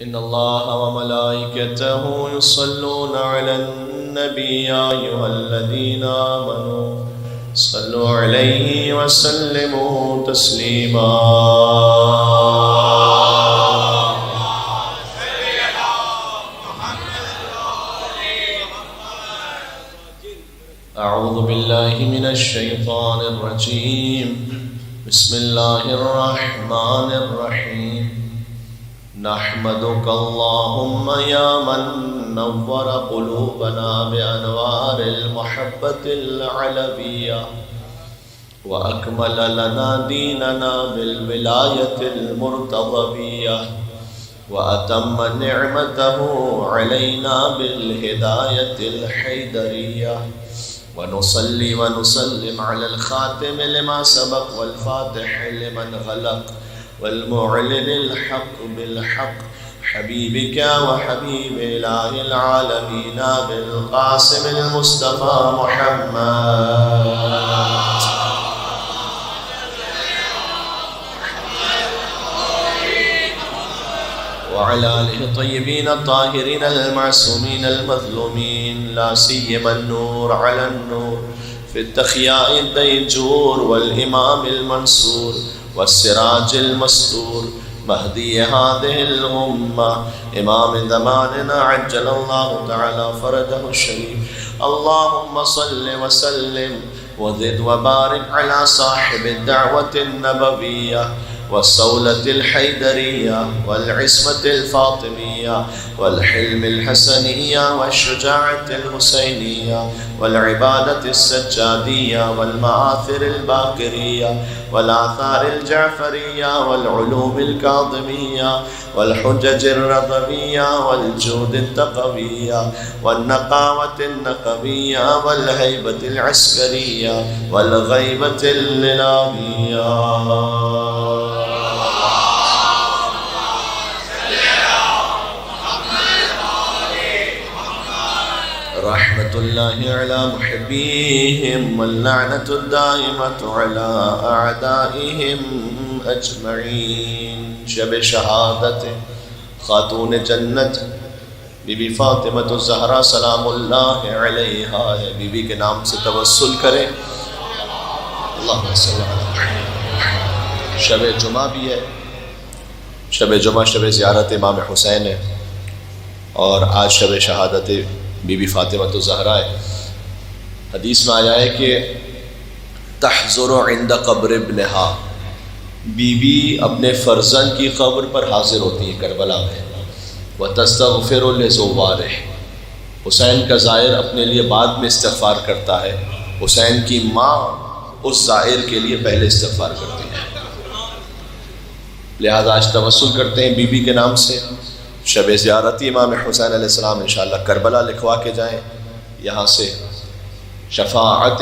إن الله وملائكته يصلون على النبي يا أيها الذين آمنوا صلوا عليه وسلموا تسليما. أعوذ بالله من الشيطان الرجيم. بسم الله الرحمن الرحيم. نحمدك اللهم يا من نور قلوبنا بأنوار المحبة العلوية وأكمل لنا ديننا بالولاية المرتضوية وأتم نعمته علينا بالهداية الحيدرية، ونصلي ونسلم على الخاتم لما سبق والفاتح لمن غلق والمعلن الحق بالحق حبيبك وحبيب إله العالمين بالقاسم المصطفى محمد وعلى آله الطيبين الطاهرين المعصومين المظلومين، لا سيما النور على النور في التخياء الديجور والإمام المنصور والسراج المستور مهدي هذه الأمة إمام زماننا عجل الله تعالى فرجه الشريف. اللهم صل وسلم وزد وبارك على صاحب الدعوة النبوية والصولة الحيدرية والعصمة الفاطمية والحلم الحسنية والشجاعة الحسينية والعبادة السجادية والمآثر الباقرية والآثار الجعفرية والعلوم الكاظمية والحجج الرضوية والجود التقوية والنقاوة النقوية والهيبة العسكرية والغيبة الإلهية. رحمة الله على محبيهم واللعنة الدائمة على أعدائهم أجمعين. شب شہادت خاتون جنت بی بی فاطمہ الزہرا سلام اللہ علیہا ہے. بی بی کے نام سے توسل کریں. اللہم صلی علی محمد. شب جمعہ بھی ہے. شب جمعہ شب زیارت امام حسین ہے اور آج شب شہادت بی بی فاطمہ الزہرا ہے. حدیث میں آیا ہے کہ تحضر عند قبر ابنہا، بی بی اپنے فرزند کی قبر پر حاضر ہوتی ہے کربلا میں. وتستغفر لزوارہ، حسین کا زائر اپنے لیے بعد میں استغفار کرتا ہے. حسین کی ماں اس زائر کے لیے پہلے استغفار کرتی ہے. لہذا آج توسل کرتے ہیں بی بی کے نام سے. شب زیارتی امام حسین علیہ السلام انشاءاللہ کربلا لکھوا کے جائیں. یہاں سے شفاعت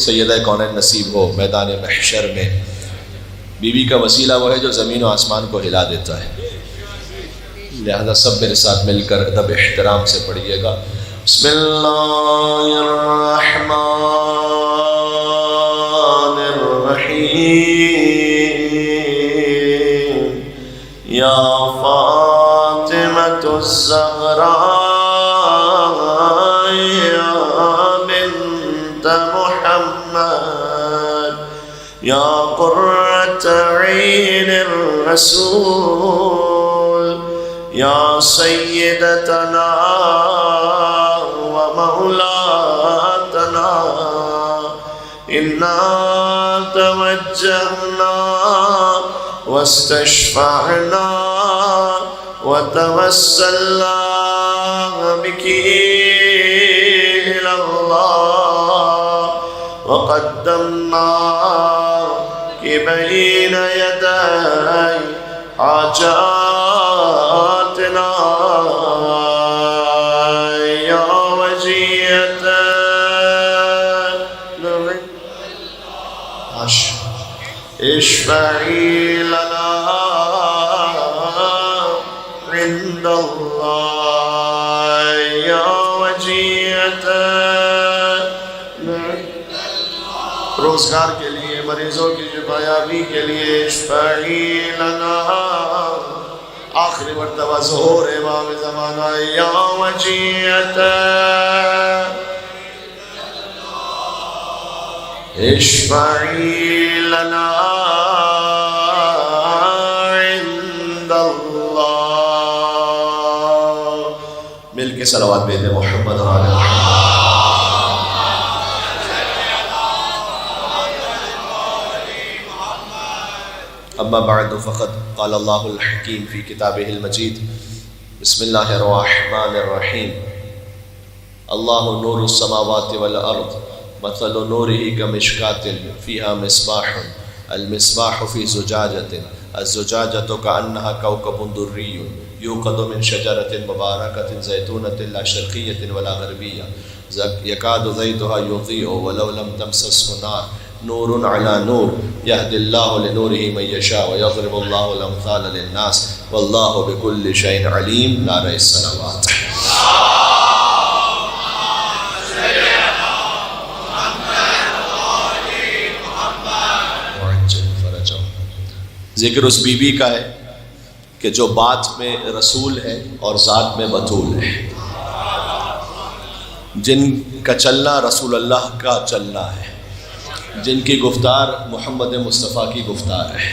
سیدہ کونین نصیب ہو میدان محشر میں. بی بی کا وسیلہ وہ ہے جو زمین و آسمان کو ہلا دیتا ہے. لہذا سب میرے ساتھ مل کر ادب احترام سے پڑھیے گا. بسم اللہ الرحمن الرحیم. یا فاطمة الزہراء یا بنت محمد یا قرۃ عین الرسول یا سیدتنا و مولاتنا انا توجہنا واستشفعنا وتوسلنا بك إلى الله وقدمناك بين يدي حاجاتنا يا وجية اشفعي لنا عند الله يا وجية. روزگار کے لیے، مریضوں کی شفایابی کے لیے اشفعی لنا. آخر مرتبہ ظہور امام زمانہ یا وجیت اشفعی لنا عند اللہ. مل کے صلوات بھیجیں محمد و آل محمد. اما بعد فقد قال اللہ الحکیم فی کتابہ المجید بسم اللہ الرحمن الرحیم. اللہ نور السماوات والارض مثل نورہ کمشکاۃ فیہا مصباح المصباح فی زجاجۃ الزجاجۃ کأنہا کوکب دری یوقد من شجرۃ مبارکۃ زیتونۃ لا شرقیۃ ولا غربیہ یکاد زیتها یضیء ولو لم تمسسہ نار نور علی نور یہدی اللہ لنورہ من یشاء ویضرب اللہ الامثال للناس واللہ بکل شیء علیم. نعرہ الصلوات. ذکر اس بی بی کا ہے کہ جو بات میں رسول ہے اور ذات میں بطول ہے، جن کا چلنا رسول اللہ کا چلنا ہے، جن کی گفتار محمد مصطفیٰ کی گفتار ہے.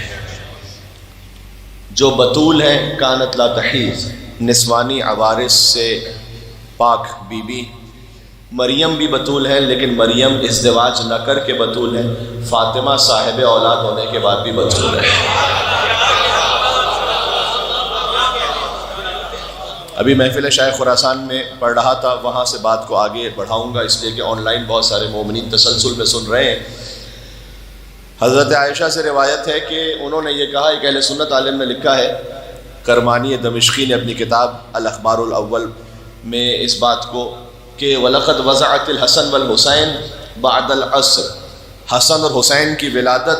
جو بطول ہے کانت لا تحیض، نسوانی عوارض سے پاک بی بی. مریم بھی بطول ہے لیکن مریم ازدواج نہ کر کے بطول ہے. فاطمہ صاحب اولاد ہونے کے بعد بھی بطول ہے. ابھی محفل شیخ خراسان میں پڑھ رہا تھا، وہاں سے بات کو آگے بڑھاؤں گا اس لیے کہ آن لائن بہت سارے مومنین تسلسل میں سن رہے ہیں. حضرت عائشہ سے روایت ہے کہ انہوں نے یہ کہا، ایک اہل سنت عالم نے لکھا ہے، کرمانی دمشقی نے اپنی کتاب الاخبار الاول میں اس بات کو، کہ وَلَقَدْ وَضَعَتِ الْحَسَنِ وَالْحُسَيْنِ بَعْدَ الْعَصْرِ. حسن اور حسین کی ولادت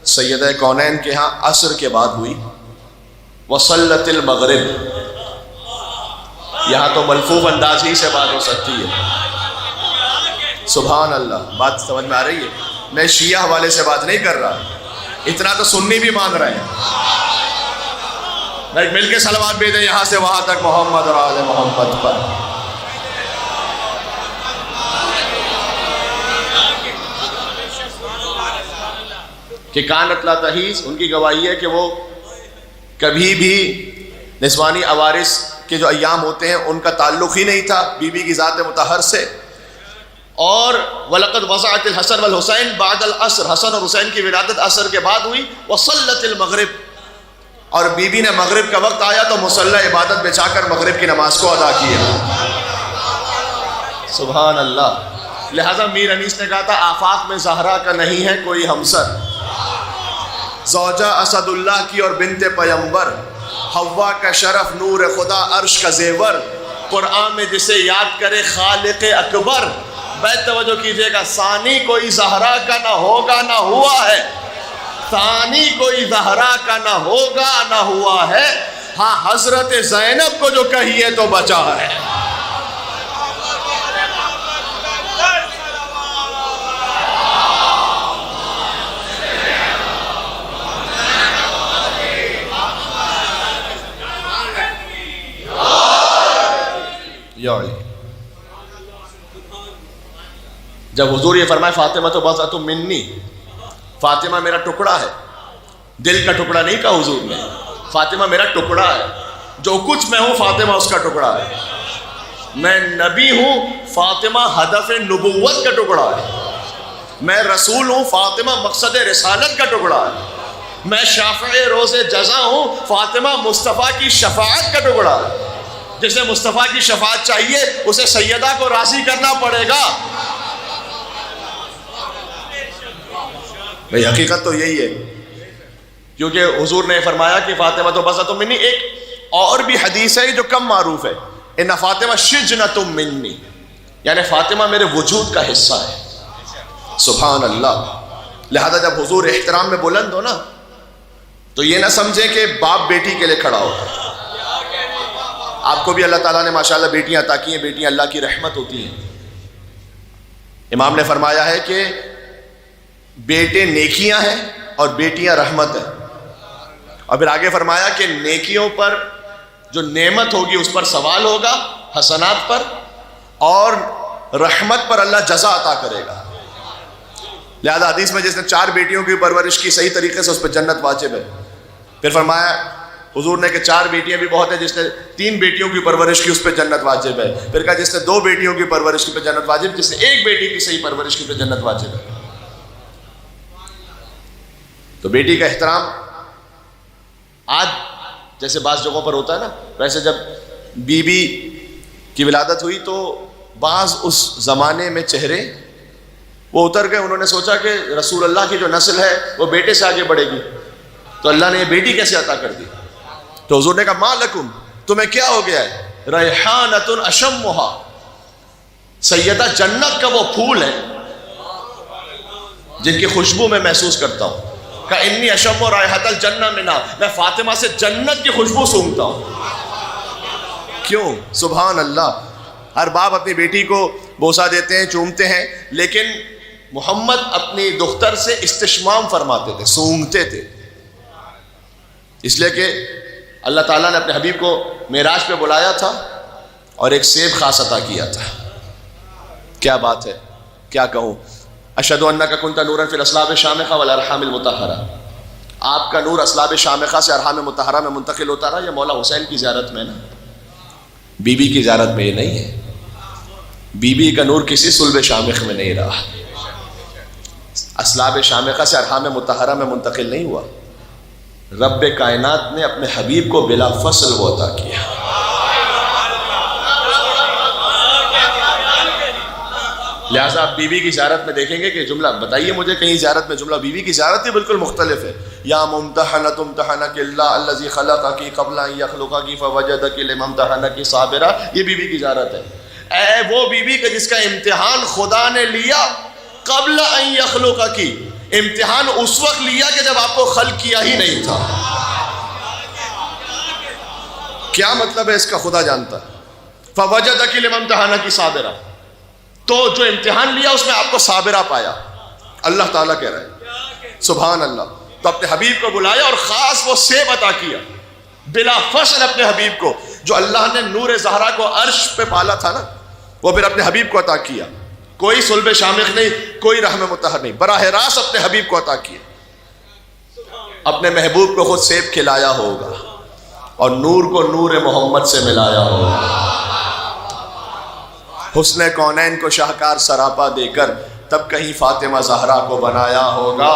سیدہ کونین کے ہاں عصر کے بعد ہوئی. وَصَلَّتِ الْمَغْرِبِ، یہاں تو ملفوف انداز ہی سے بات ہو سکتی ہے. سبحان اللہ. بات سمجھ میں آ رہی ہے؟ میں شیعہ حوالے سے بات نہیں کر رہا، اتنا تو سنی بھی مان رہے ہیں. میں مل کے صلوات بھیجیں یہاں سے وہاں تک محمد اور آل محمد پر. کہ کانت لا تحیض، ان کی گواہی ہے کہ وہ کبھی بھی نسوانی عوارض کے جو ایام ہوتے ہیں ان کا تعلق ہی نہیں تھا بی بی کی ذات مطہر سے. اور وَلَقَدْ وَضَعَتِ الْحَسَنِ وَالْحُسَيْنِ بَعْدَ الْعَصْرِ، حسن اور حسین کی ولادت عصر کے بعد ہوئی. وَصَلَّتِ الْمَغْرِبِ، اور بی بی نے مغرب کا وقت آیا تو مصلی عبادت بچھا کر مغرب کی نماز کو ادا کیا. سبحان اللہ. لہذا میر انیس نے کہا تھا آفاق میں زہرا کا نہیں ہے کوئی ہمسر، زوجہ اسد اللہ کی اور بنت پیمبر، حوا کا شرف نور خدا عرش کا زیور، قرآن میں جسے یاد کرے خالق اکبر. بیت توجہ کیجئے گا، ثانی کوئی زہرا کا نہ ہوگا نہ ہوا ہے، ثانی کوئی زہرا کا نہ ہوگا نہ ہوا ہے. ہاں حضرت زینب کو جو کہیے تو بچا ہے. جب حضور یہ فرمائے فاطمہ تو بضعۃ منی، فاطمہ میرا ٹکڑا ہے، دل کا ٹکڑا نہیں کہا حضور نے، فاطمہ میرا ٹکڑا ہے، جو کچھ میں ہوں فاطمہ اس کا ٹکڑا ہے. میں نبی ہوں، فاطمہ ہدف نبوت کا ٹکڑا ہے. میں رسول ہوں، فاطمہ مقصد رسالت کا ٹکڑا ہے. میں شافع روز جزا ہوں، فاطمہ مصطفیٰ کی شفاعت کا ٹکڑا ہے. جسے مصطفیٰ کی شفاعت چاہیے اسے سیدہ کو راضی کرنا پڑے گا. بھئی حقیقت تو یہی ہے، کیونکہ حضور نے فرمایا کہ فاطمہ تو بضعۃ منی. ایک اور بھی حدیث ہے جو کم معروف ہے، ان فاطمہ شجنۃ منی، یعنی فاطمہ میرے وجود کا حصہ ہے. سبحان اللہ. لہذا جب حضور احترام میں بلند ہو نا تو یہ نہ سمجھیں کہ باپ بیٹی کے لیے کھڑا ہوتا ہے. آپ کو بھی اللہ تعالیٰ نے ماشاءاللہ بیٹیاں عطا کی ہیں، بیٹیاں اللہ کی رحمت ہوتی ہیں. امام نے فرمایا ہے کہ بیٹے نیکیاں ہیں اور بیٹیاں رحمت ہیں. اور پھر آگے فرمایا کہ نیکیوں پر جو نعمت ہوگی اس پر سوال ہوگا، حسنات پر، اور رحمت پر اللہ جزا عطا کرے گا۔ لہذا حدیث میں جس نے 4 بیٹیوں کی پرورش کی صحیح طریقے سے اس پہ جنت واجب ہے۔ پھر فرمایا حضور نے کہ 4 بیٹیاں بھی بہت ہیں، جس نے 3 بیٹیوں کی پرورش کی اس پہ جنت واجب ہے۔ پھر کہا جس نے 2 بیٹیوں کی پرورش کی پہ جنت واجب، جس نے 1 بیٹی کی صحیح پرورش کی پہ جنت واجب ہے۔ تو بیٹی کا احترام آج جیسے بعض جگہوں پر ہوتا ہے نا، ویسے جب بی بی کی ولادت ہوئی تو بعض اس زمانے میں چہرے وہ اتر گئے، انہوں نے سوچا کہ رسول اللہ کی جو نسل ہے وہ بیٹے سے آگے بڑھے گی، تو اللہ نے یہ بیٹی کیسے عطا کر دی؟ تو حضور نے کہا ما لکم، تمہیں کیا ہو گیا ہے؟ ریحانۃ اشمھا، سیدہ جنت کا وہ پھول ہے جن کی خوشبو میں محسوس کرتا ہوں۔ کہ انی اشم رائحۃ الجنہ منا، میں فاطمہ سے جنت کی خوشبو سونگھتا ہوں۔ کیوں؟ سبحان اللہ، ہر باپ اپنی بیٹی کو بوسہ دیتے ہیں، چومتے ہیں، لیکن محمد اپنی دختر سے استشمام فرماتے تھے، سونگھتے تھے، اس لیے کہ اللہ تعالیٰ نے اپنے حبیب کو معراج پہ بلایا تھا اور ایک سیب خاص عطا کیا تھا۔ کیا بات ہے، کیا کہوں، اشہد انک کنت نورا فی الاصلاب الشامخہ والارحام المطہرہ، آپ کا نور اصلاب شامخہ سے ارحام مطہرہ میں منتقل ہوتا رہا۔ یہ مولا حسین کی زیارت میں نا، بی بی کی زیارت میں یہ نہیں ہے، بی بی کا نور کسی صلب شامخ میں نہیں رہا، اصلاب شامخہ سے ارحام مطہرہ میں منتقل نہیں ہوا، رب کائنات نے اپنے حبیب کو بلا فصل وہ عطا کیا۔ لہٰذا آپ بی بی کی زیارت میں دیکھیں گے کہ جملہ بتائیے مجھے کہیں زیارت میں جملہ بی بی کی زیارت ہی بالکل مختلف ہے۔ یا ممتحنۃ امتحنک اللہ الذی خلقک قبل ان یخلقک فوجدک لما امتحنک صابرا، یہ بی بی کی زیارت ہے۔ اے وہ بی بی کہ جس کا امتحان خدا نے لیا قبل ان یخلقک، امتحان اس وقت لیا کہ جب آپ کو خلق کیا ہی نہیں تھا۔ کیا مطلب ہے اس کا؟ خدا جانتا ہے۔ فوجدک لما امتحنک صابرا، تو جو امتحان لیا اس میں آپ کو صابرہ پایا، اللہ تعالیٰ کہہ رہے ہیں سبحان اللہ۔ تو اپنے حبیب کو بلایا اور خاص وہ سیب عطا کیا بلا فصل اپنے حبیب کو، جو اللہ نے نور زہرا کو عرش پہ پالا تھا نا، وہ پھر اپنے حبیب کو عطا کیا۔ کوئی صلب شامخ نہیں، کوئی رحم مطہر نہیں، براہ راست اپنے حبیب کو عطا کیا۔ اپنے محبوب کو خود سیب کھلایا ہوگا اور نور کو نور محمد سے ملایا ہوگا، حسن کونین کو شاہکار سراپا دے کر تب کہیں فاطمہ زہرا کو بنایا ہوگا۔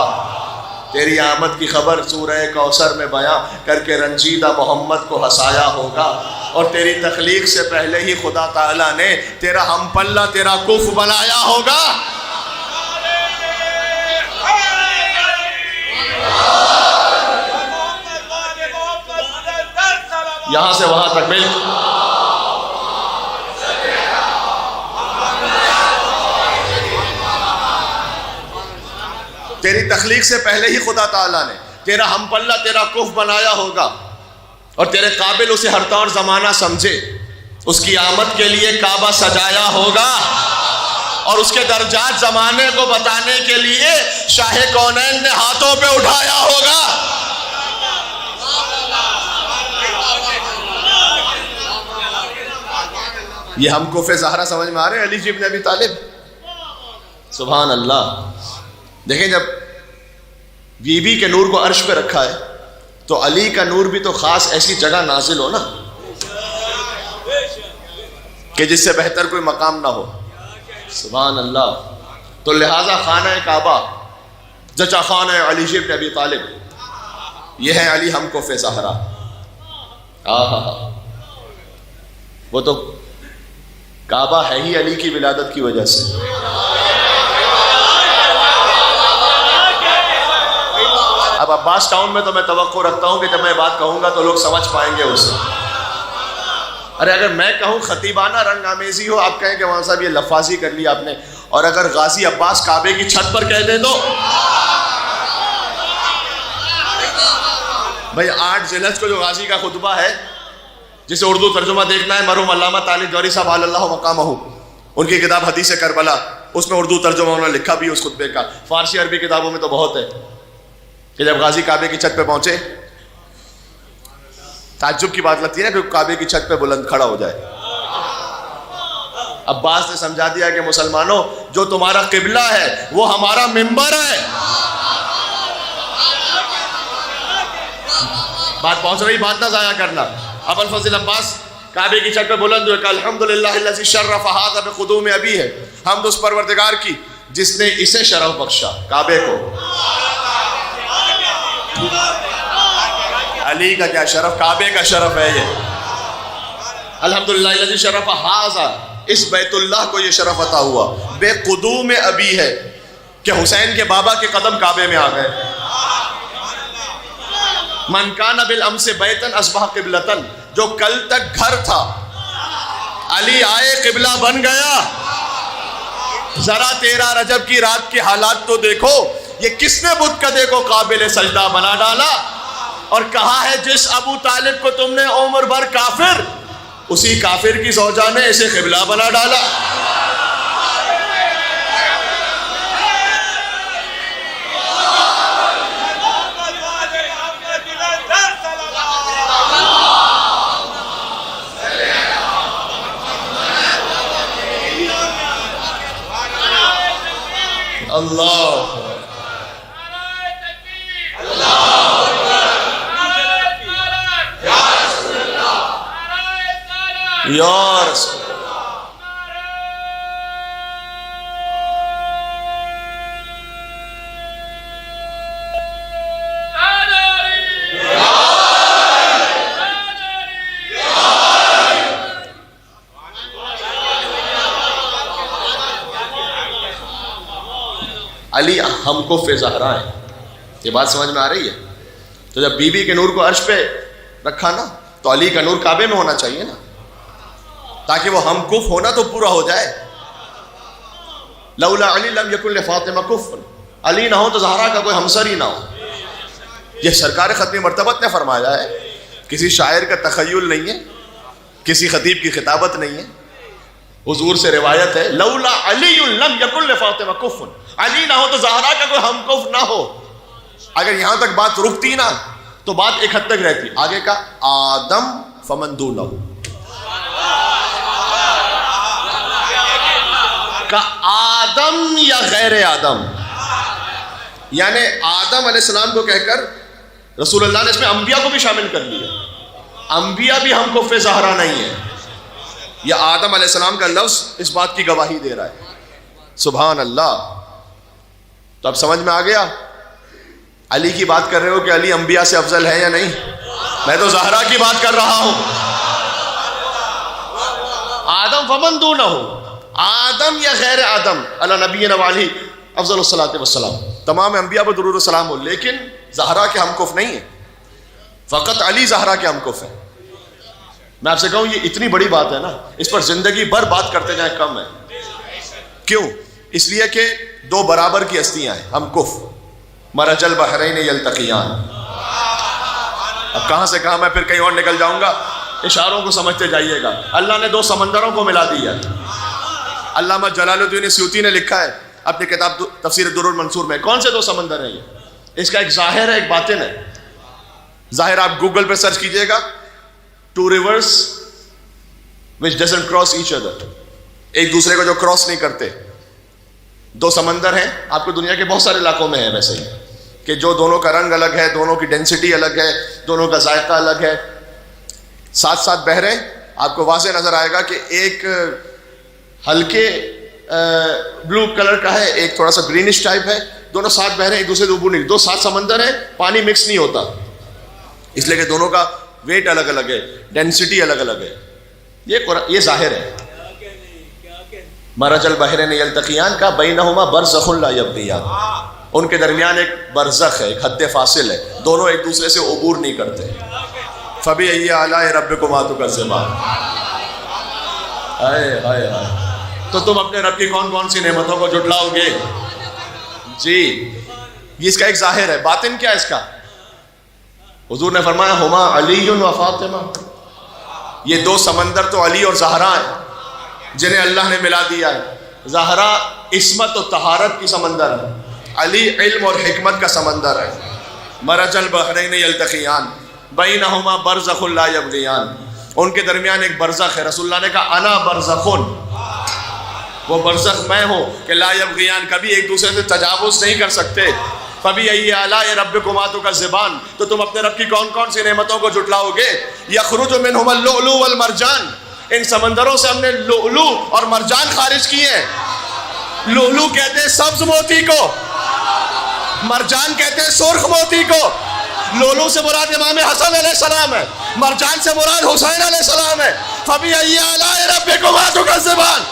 تیری آمد کی خبر سورہ کوثر میں بیاں کر کے رنجیدہ محمد کو ہنسایا ہوگا، اور تیری تخلیق سے پہلے ہی خدا تعالیٰ نے تیرا ہم پلہ تیرا کف بنایا ہوگا۔ یہاں سے وہاں تک مل تیری تخلیق سے پہلے ہی خدا تعالیٰ نے تیرا ہم پلہ تیرا کف بنایا ہوگا، اور تیرے قابل اسے ہر طور زمانہ سمجھے، اس کی آمد کے لیے کعبہ سجایا ہوگا، اور اس کے درجات زمانے کو بتانے کے لیے شاہ کونین نے ہاتھوں پہ اٹھایا ہوگا۔ یہ ہم کف زہرا سمجھ میں آ رہے ہیں؟ علی جی ابن ابی طالب، سبحان اللہ۔ دیکھیں جب بی بی کے نور کو عرش پہ رکھا ہے تو علی کا نور بھی تو خاص ایسی جگہ نازل ہو نا کہ جس سے بہتر کوئی مقام نہ ہو، سبحان اللہ۔ تو لہٰذا خانہ کعبہ جچا خانہ علی جی ابن ابی طالب، یہ ہے علی ہم کف زہرا۔ وہ تو کعبہ ہے ہی علی کی ولادت کی وجہ سے۔ اب عباس ٹاؤن میں تو میں توقع رکھتا ہوں کہ جب میں بات کہوں گا تو لوگ سمجھ پائیں گے اسے۔ ارے اگر میں کہوں خطیبانہ رنگ آمیزی ہو، آپ کہیں کہ وہاں صاحب یہ لفاظی کر لی آپ نے، اور اگر غازی عباس کعبے کی چھت پر کہہ دیں تو بھائی 8 ذی الحجہ کو جو غازی کا خطبہ ہے، جسے اردو ترجمہ دیکھنا ہے مرحوم علامہ طالب جوہری صاحب علی اللہ مقامہ، ان کی کتاب حدیث کربلا، اس میں اردو ترجمہ انہوں نے لکھا بھی اس خطبے کا، فارسی عربی کتابوں میں تو بہت ہے کہ جب غازی کعبے کی چھت پہ پہنچے تعجب کی بات لگتی ہے نا کہ کعبے کی چھت پہ بلند کھڑا ہو جائے. عباس نے سمجھا دیا کہ مسلمانوں جو تمہارا قبلہ ہے وہ ہمارا منبر ہے. بات پہنچ رہی، بات نہ ضائع کرنا. ابو الفضل عباس کعبے کی چھت پہ بلند ہوئے کہ الحمدللہ الذی شرف ھذا بقدوم ابی ہے. حمد اس پروردگار کی جس نے اسے شرف بخشا، کعبے کو. علی کا کیا شرف، کعبے کا شرف ہے یہ. الحمدللہ الذی شرف ھذا، اس بیت اللہ کو یہ شرف عطا ہوا. بے قدوم ابی ہے کہ حسین کے بابا کے قدم کعبے میں آ گئے. من کان بالامس بیتن اصبح قبلتن، جو کل تک گھر تھا علی آئے قبلہ بن گیا. ذرا 13 رجب کی رات کے حالات تو دیکھو، یہ کس نے بت کدے کو قابل سجدہ بنا ڈالا اور کہا ہے جس ابو طالب کو تم نے عمر بھر کافر، اسی کافر کی زوجہ نے اسے قبلہ بنا ڈالا. اللہ یا رسول علی ہم کو زہرا ہے. یہ بات سمجھ میں آ رہی ہے؟ تو جب بی بی کے نور کو عرش پہ رکھا نا تو علی کا نور کعبے میں ہونا چاہیے نا، تاکہ وہ ہم کف ہونا تو پورا ہو جائے. لولا علی لم یکن لفاطمہ کفر، علی نہ ہو تو زہرا کا کوئی ہمسر ہی نہ ہو. یہ سرکار ختم مرتبت نے فرمایا ہے، کسی شاعر کا تخیل نہیں ہے، کسی خطیب کی خطابت نہیں ہے. حضور سے روایت ہے لولا علی لم یکن لفاطمہ کفر، علی نہ ہو تو زہرا کا کوئی ہم کف نہ ہو. اگر یہاں تک بات رکتی نا تو بات ایک حد تک رہتی. آگے کا آدم فمن دونہ، کا آدم یا غیر آدم، یعنی آدم علیہ السلام کو کہہ کر رسول اللہ نے اس میں انبیاء کو بھی شامل کر لیا. انبیاء بھی ہم کف زہرا نہیں ہے. یہ آدم علیہ السلام کا لفظ اس بات کی گواہی دے رہا ہے. سبحان اللہ. تو اب سمجھ میں آ گیا علی کی بات کر رہے ہو کہ علی انبیاء سے افضل ہے یا نہیں؟ میں تو زہرا کی بات کر رہا ہوں. آدم فمن دونہ، آدم یا غیر آدم علی نبینا وعلیہ افضل الصلاۃ والسلام، تمام انبیاء پر درود و سلام ہو، لیکن زہرا کے ہم کف نہیں ہے. فقط علی زہرا کے ہم کف ہے. میں آپ سے کہوں یہ اتنی بڑی بات ہے نا، اس پر زندگی بھر بات کرتے جائیں کم ہے. کیوں؟ اس لیے کہ دو برابر کی ہستیاں ہیں ہم کف. مرج البحرین یلتقیان. اب کہاں سے کہاں، میں پھر کہیں اور نکل جاؤں گا. اشاروں کو سمجھتے جائیے گا. اللہ نے دو سمندروں کو ملا دیا. علامہ جلال الدین سیوطی نے لکھا ہے اپنی کتاب تفسیر الدر المنصور میں، کون سے دو سمندر ہیں یہ؟ اس کا ایک ظاہر ہے، ایک باطن ہے. ظاہر آپ گوگل پہ سرچ کیجئے گا، to reverse which doesn't cross each other، ایک دوسرے کو جو کراس نہیں کرتے. دو سمندر ہیں، آپ کو دنیا کے بہت سارے علاقوں میں ہیں ویسے ہی، کہ جو دونوں کا رنگ الگ ہے، دونوں کی ڈینسٹی الگ ہے، دونوں کا ذائقہ الگ ہے، ساتھ ساتھ بہ رہے ہیں. آپ کو واضح نظر آئے گا کہ ایک ہلکے بلو کلر کا ہے، ایک تھوڑا سا گرینش ٹائپ ہے. دونوں ساتھ بہ رہے ہیں، ایک دوسرے سے اوپر نہیں. دو ساتھ سمندر ہیں، پانی مکس نہیں ہوتا، اس لیے کہ دونوں کا ویٹ الگ الگ ہے، ڈینسٹی الگ الگ ہے. یہ ظاہر ہے. مرج البحرین یلتقیان کا بینہما برزخ لا یبغیان، ان کے درمیان ایک برزخ ہے، ایک حد فاصل ہے، دونوں ایک دوسرے سے عبور نہیں کرتے. فبأی آلاء ربکما تکذبان. ہائے ہائے ہائے. تو تم اپنے رب کی کون کون سی نعمتوں کو جھٹلاؤ گے؟ جی یہ اس کا ایک ظاہر ہے. باطن کیا ہے اس کا؟ حضور نے فرمایا ہما علی و فاطمہ. یہ دو سمندر تو علی اور زہرا ہیں جنہیں اللہ نے ملا دیا ہے. زہرا عصمت و طہارت کی سمندر ہے، علی علم اور حکمت کا سمندر ہے. مرج البحرین یلتقیان. بینہما برزخ لا یبغیان، ان کے درمیان ایک برزخ ہے. رسول اللہ نے کہا انا برزخن، وہ برزخ میں ہوں کہ لا یبغیان، کبھی ایک دوسرے سے تجاوز نہیں کر سکتے. فبأي آلاء ربكما تكذبان، تو تم اپنے رب کی کون کون سی نعمتوں کو جھٹلاؤ گے. یخرج منهما اللؤلؤ والمرجان، ان سمندروں سے ہم نے لؤلؤ اور مرجان خارج کیے ہیں. لؤلؤ کہتے ہیں سبز موتی کو، مرجان کہتے ہیں سرخ موتی کو. لؤلؤ سے مراد امام حسن علیہ السلام ہے، مرجان سے مراد حسین علیہ السلام ہے. فبأي آلاء ربكما تكذبان.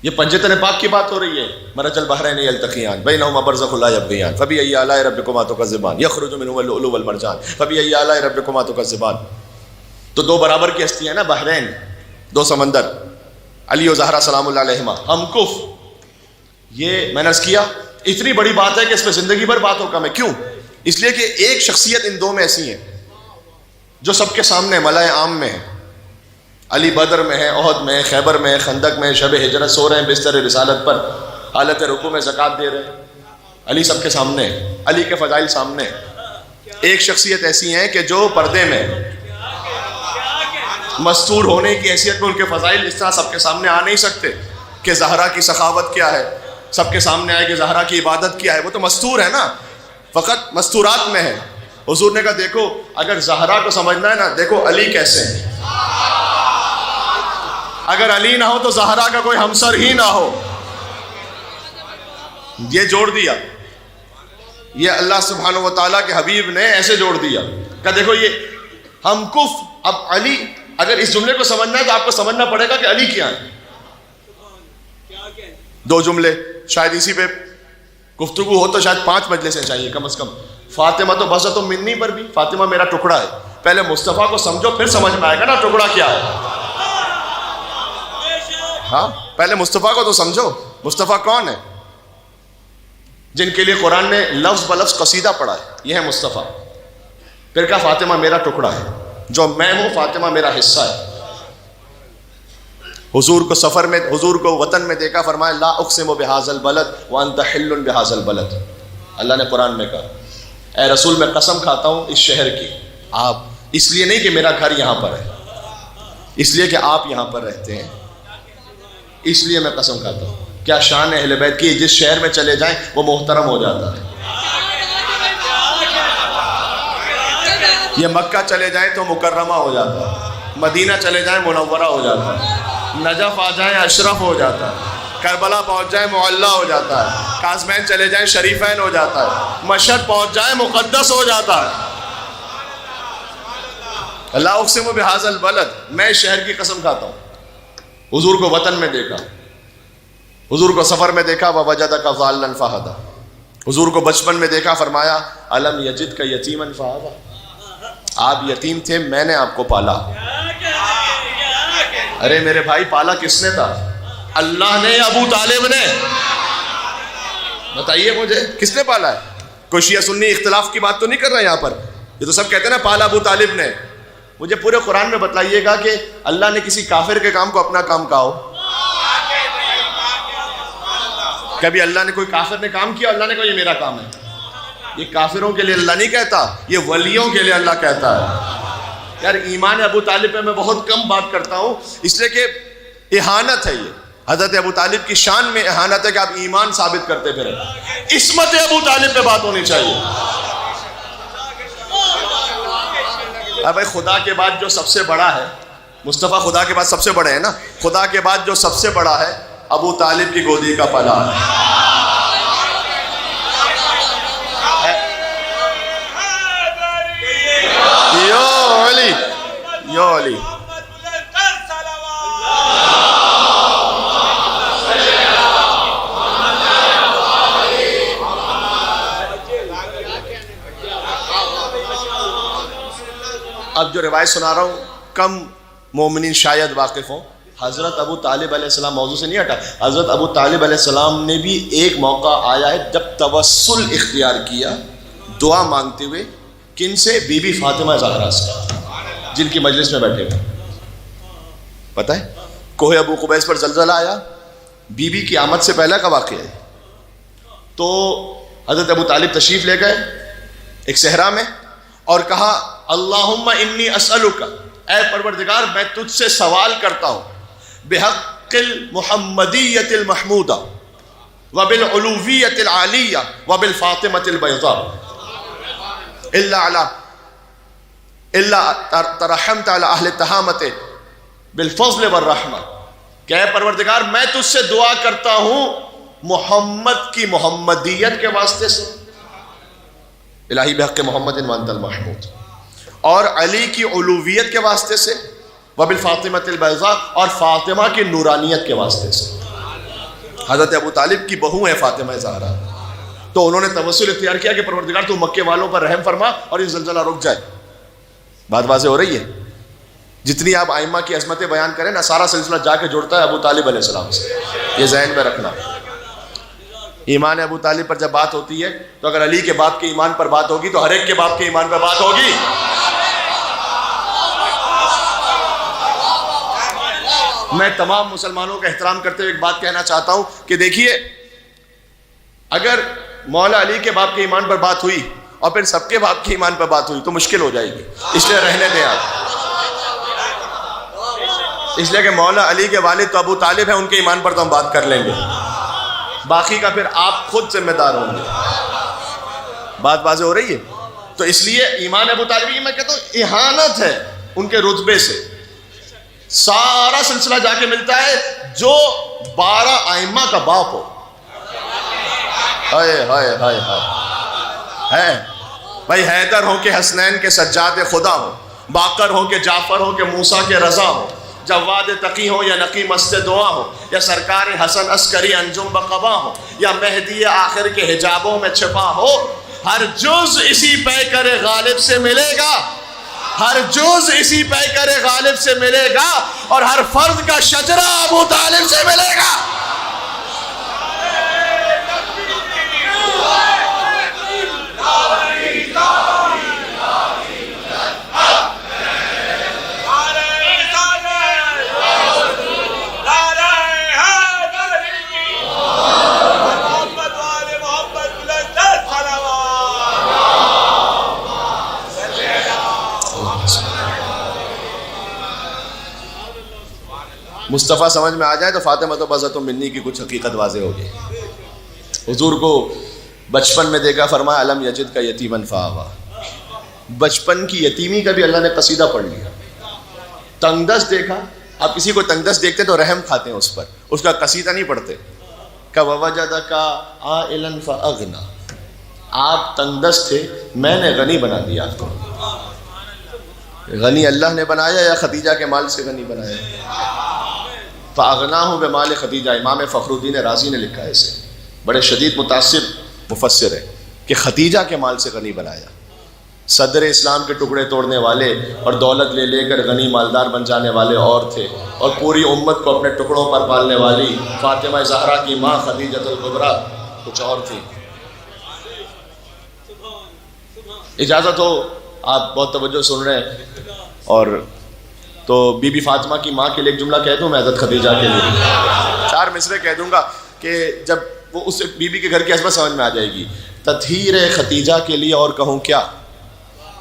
یہ پنجتن پاک کی بات ہو رہی ہے. مرج البحرین یلتقیان بینہما برزخ لا یبغیان فبأي آلاء ربکما تکذبان یخرج منهما اللؤلؤ والمرجان فبأي آلاء ربکما تکذبان. تو دو برابر کی ہستی ہیں نا، بحرین، دو سمندر، علی و زہرا سلام اللہ علیہما، ہم کف. یہ میں نے عرض کیا اتنی بڑی بات ہے کہ اس پہ زندگی بھر بات ہو کم ہے. کیوں؟ اس لیے کہ ایک شخصیت ان دو میں ایسی ہے جو سب کے سامنے ملائے عام میں ہے. علی بدر میں ہے، احد میں ہے، خیبر میں ہے، خندق میں ہے، شب ہجرت سو رہے ہیں بستر رسالت پر، حالت رکوع میں زکوٰۃ دے رہے ہیں. علی سب کے سامنے ہے، علی کے فضائل سامنے ہے. ایک شخصیت ایسی ہے کہ جو پردے میں مستور ہونے کی حیثیت میں ان کے فضائل اس طرح سب کے سامنے آ نہیں سکتے کہ زہرا کی سخاوت کیا ہے، سب کے سامنے آئے کہ زہرا کی عبادت کیا ہے. وہ تو مستور ہے نا، فقط مستورات میں ہے. حضور نے کہا دیکھو اگر زہرا کو سمجھنا ہے نا، دیکھو علی کیسے ہیں. اگر علی نہ ہو تو زہرا کا کوئی ہمسر ہی نہ ہو. یہ جوڑ دیا، یہ اللہ سبحانہ و تعالیٰ کے حبیب نے ایسے جوڑ دیا کہ دیکھو یہ ہم کف. اب علی، اگر اس جملے کو سمجھنا ہے تو آپ کو سمجھنا پڑے گا کہ علی کیا ہے. دو جملے شاید اسی پہ گفتگو ہو تو شاید 5 مجلسیں چاہیے کم از کم. فاطمہ تو بسط منی پر بھی، فاطمہ میرا ٹکڑا ہے. پہلے مصطفیٰ کو سمجھو پھر سمجھ میں آئے گا نا ٹکڑا کیا ہے. ہاں پہلے مصطفیٰ کو تو سمجھو. مصطفیٰ کون ہے؟ جن کے لیے قرآن نے لفظ بلفظ قصیدہ پڑھا ہے، یہ ہے مصطفیٰ. پھر کہا فاطمہ میرا ٹکڑا ہے، جو میں ہوں فاطمہ میرا حصہ ہے. حضور کو سفر میں، حضور کو وطن میں دیکھا، فرمایا لا اقسم بہذا البلد وانت حل بہذا البلد. اللہ نے قرآن میں کہا اے رسول میں قسم کھاتا ہوں اس شہر کی. آپ اس لیے نہیں کہ میرا گھر یہاں پر ہے، اس لیے کہ آپ یہاں پر رہتے ہیں، اس لیے میں قسم کھاتا ہوں. کیا شان ہے اہل بیت کی، جس شہر میں چلے جائیں وہ محترم ہو جاتا ہے. یہ مکہ چلے جائیں تو مکرمہ ہو جاتا ہے، مدینہ چلے جائیں منورہ ہو جاتا ہے، نجف آ جائیں اشرف ہو جاتا ہے، کربلا پہنچ جائیں معلیٰ ہو جاتا ہے، کاظمین چلے جائیں شریفین ہو جاتا ہے، مشہد پہنچ جائیں مقدس ہو جاتا ہے. لا اقسم بہذا البلد، میں شہر کی قسم کھاتا ہوں. حضور کو وطن میں دیکھا، حضور کو سفر میں دیکھا، ووجدک ضالا فہدی. حضور کو بچپن میں دیکھا، فرمایا الم یجدک یتیما فآوی، آپ یتیم تھے میں نے آپ کو پالا. ارے میرے بھائی پالا کس نے تھا؟ اللہ نے یا ابو طالب نے؟ بتائیے مجھے کس نے پالا ہے؟ کوئی شیعہ سنی اختلاف کی بات تو نہیں کر رہا یہاں پر. یہ تو سب کہتے ہیں نا پالا ابو طالب نے. مجھے پورے قرآن میں بتلائیے گا کہ اللہ نے کسی کافر کے کام کو اپنا کام کہا ہو؟ کبھی اللہ نے کوئی کافر نے کام کیا اللہ نے کہا یہ میرا کام ہے؟ یہ کافروں کے لیے اللہ نہیں کہتا، یہ ولیوں کے لیے اللہ کہتا ہے. یار ایمان ابو طالب پہ میں بہت کم بات کرتا ہوں، اس لیے کہ اہانت ہے. یہ حضرت ابو طالب کی شان میں اہانت ہے کہ آپ ایمان ثابت کرتے پھریں. عصمت ابو طالب پہ بات ہونی چاہیے. اب بھائی خدا کے بعد جو سب سے بڑا ہے، مصطفیٰ خدا کے بعد سب سے بڑے ہیں نا، خدا کے بعد جو سب سے بڑا ہے ابو طالب کی گودی کا پلا ہے. یو علی، یو علی. اب جو روایت سنا رہا ہوں کم مومنین شاید واقف ہوں. حضرت ابو طالب علیہ السلام، موضوع سے نہیں ہٹا، حضرت ابو طالب علیہ السلام نے بھی ایک موقع آیا ہے جب توسل اختیار کیا دعا مانگتے ہوئے، کن سے؟ بی بی فاطمہ زہرا سے، جن کی مجلس میں بیٹھے ہوئے. پتہ ہے کوہ ابو قبیس پر زلزلہ آیا، بی بی کی آمد سے پہلے کا واقعہ ہے. تو حضرت ابو طالب تشریف لے گئے ایک صحرا میں اور کہا اللہم انی اسألک، اے پروردگار میں تجھ سے سوال کرتا ہوں بحق المحمدیت المحمودہ وبالعلویت العالیہ وبالفاطمۃ البیضاء الا ترحمت علی اہل التہامۃ بالفضل والرحمہ، کہ اے پروردگار میں تجھ سے دعا کرتا ہوں محمد کی محمدیت کے واسطے سے، الہی بحق محمد وانت المحمود، اور علی کی علویت کے واسطے سے، وبالفاطمۃ البیضاء، اور فاطمہ کی نورانیت کے واسطے سے. حضرت ابو طالب کی بہو ہے فاطمہ زہرا، تو انہوں نے توسل اختیار کیا کہ پروردگار تو مکے والوں پر رحم فرما اور یہ زلزلہ رک جائے. بات واضح ہو رہی ہے؟ جتنی آپ ائمہ کی عظمتیں بیان کریں نا، سارا سلسلہ جا کے جڑتا ہے ابو طالب علیہ السلام سے، یہ ذہن میں رکھنا. ایمان ابو طالب پر جب بات ہوتی ہے تو اگر علی کے باپ کے ایمان پر بات ہوگی تو ہر ایک کے باپ کے ایمان پر بات ہوگی. میں تمام مسلمانوں کا احترام کرتے ہوئے ایک بات کہنا چاہتا ہوں کہ دیکھیے، اگر مولا علی کے باپ کے ایمان پر بات ہوئی اور پھر سب کے باپ کے ایمان پر بات ہوئی تو مشکل ہو جائے گی، اس لیے رہنے دیں آپ. اس لیے کہ مولا علی کے والد تو ابو طالب ہیں، ان کے ایمان پر تو ہم بات کر لیں گے، باقی کا پھر آپ خود ذمہ دار ہوں گے. بات واضح ہو رہی ہے؟ تو اس لیے ایمان ابو طالب کی میں کہتا ہوں اہانت ہے ان کے رتبے سے. سارا سلسلہ جا کے ملتا ہے جو 12 ائمہ کا باپ ہو. ہائے ہائے ہائے ہائے، ہے بھائی حیدر ہو کہ حسنین کے سجاد خدا ہو، باقر ہو کہ جعفر ہو کہ موسیٰ کے رضا ہو، جواد تقی ہو یا نقی مست دعا ہو، یا سرکار حسن عسکری انجم بقبا ہو، یا مہدی آخر کے حجابوں میں چھپا ہو، ہر جز اسی پیکر غالب سے ملے گا، ہر جز اسی پیکر غالب سے ملے گا، اور ہر فرد کا شجرہ ابو طالب سے ملے گا. مصطفیٰ سمجھ میں آ جائے تو فاطمہ تو بذات منی کی کچھ حقیقت واضح ہوگی. حضور کو بچپن میں دیکھا، فرمایا علم یجد کا یتیمن فآوا، بچپن کی یتیمی کا بھی اللہ نے قصیدہ پڑھ لیا. تنگ دست دیکھا، آپ کسی کو تنگ دست دیکھتے تو رحم کھاتے ہیں اس پر، اس کا قصیدہ نہیں پڑھتے. وَوَجَدَكَ عَائِلًا فَأَغْنَى، آپ تنگ دست تھے، میں نے غنی بنا دیا آپ کو. غنی اللہ نے بنایا یا خدیجہ کے مال سے غنی بنایا؟ فَأَغْنَاهُ بِمَالِ خدیجہ. امام فخر الدین رازی نے لکھا ہے اسے، بڑے شدید متاثر مفسر ہے، کہ خدیجہ کے مال سے غنی بنایا. صدر اسلام کے ٹکڑے توڑنے والے اور دولت لے لے کر غنی مالدار بن جانے والے اور تھے، اور پوری امت کو اپنے ٹکڑوں پر پالنے والی فاطمہ زہرا کی ماں خدیجۃ الکبریٰ کچھ اور تھی. اجازت ہو آپ بہت توجہ سن رہے ہیں، اور تو بی بی فاطمہ کی ماں کے لیے ایک جملہ کہہ دوں میں، حضرت خدیجہ کے لیے 4 مصرے کہہ دوں گا کہ جب وہ اس بی بی کے گھر کی عظمت سمجھ میں آ جائے گی. تطہیر خدیجہ کے لیے اور کہوں کیا،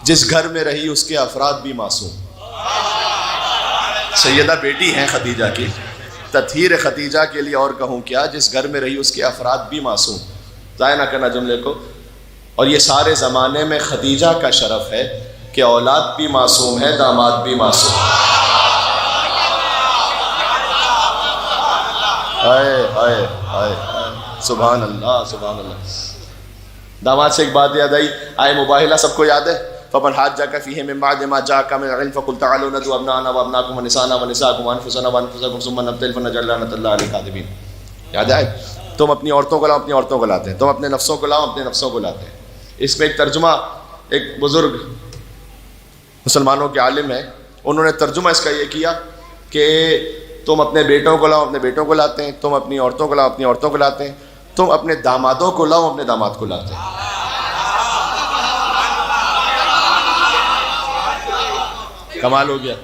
جس گھر میں رہی اس کے افراد بھی معصوم. سیدہ بیٹی ہیں خدیجہ کی، تطہیر خدیجہ کے لیے اور کہوں کیا، جس گھر میں رہی اس کے افراد بھی معصوم. ضائع نہ کرنا جملے کو. اور یہ سارے زمانے میں خدیجہ کا شرف ہے کہ اولاد بھی معصوم ہے، داماد بھی معصوم. ہائے ہائے ہائے، سبحان اللہ سبحان اللہ. داماد سے ایک بات یاد آئی، آئے مباہلہ سب کو یاد ہے. فمن حاجک فیہ من بعد ما جاءک من العلم فقل تعالوا ندعو ابناءنا وابناءکم ونساءنا ونساءکم وانفسنا وانفسکم ثم نبتہل فنجعل لعنۃ اللہ علی الکاذبین. یاد ہے؟ تم اپنی عورتوں کو لاؤ، اپنی عورتوں کو لاتے ہیں، تم اپنے نفسوں کو لاؤ، اپنے نفسوں کو لاتے ہیں. اس میں ایک ترجمہ، ایک بزرگ مسلمانوں کے عالم ہیں، انہوں نے ترجمہ اس کا یہ کیا کہ تم اپنے بیٹوں کو لاؤ، اپنے بیٹوں کو لاتے ہیں، تم اپنی عورتوں کو لاؤ، اپنی عورتوں کو لاتے ہیں، تم اپنے دامادوں کو لاؤ، اپنے داماد کو لاتے ہیں. کمال ہو گیا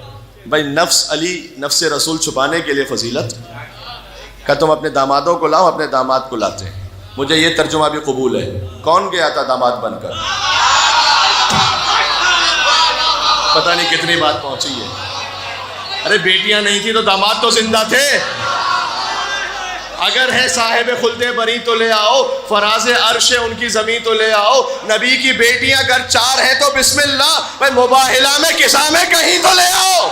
بھائی. نفس علی نفس رسول چھپانے کے لیے فضیلت کہ تم اپنے دامادوں کو لاؤ، اپنے داماد کو لاتے ہیں. مجھے یہ ترجمہ بھی قبول ہے. کون گیا تھا داماد بن کر؟ پتہ نہیں کتنی بات پہنچی ہے. ارے بیٹیاں نہیں تھی تو داماد تو زندہ تھے. اگر ہے صاحب خلد بری تو لے آؤ، فراز عرش ان کی زمین تو لے آؤ. نبی کی بیٹیاں اگر 4 ہیں تو بسم اللہ، بھائی مباہلہ میں کسا میں کہیں تو لے آؤ.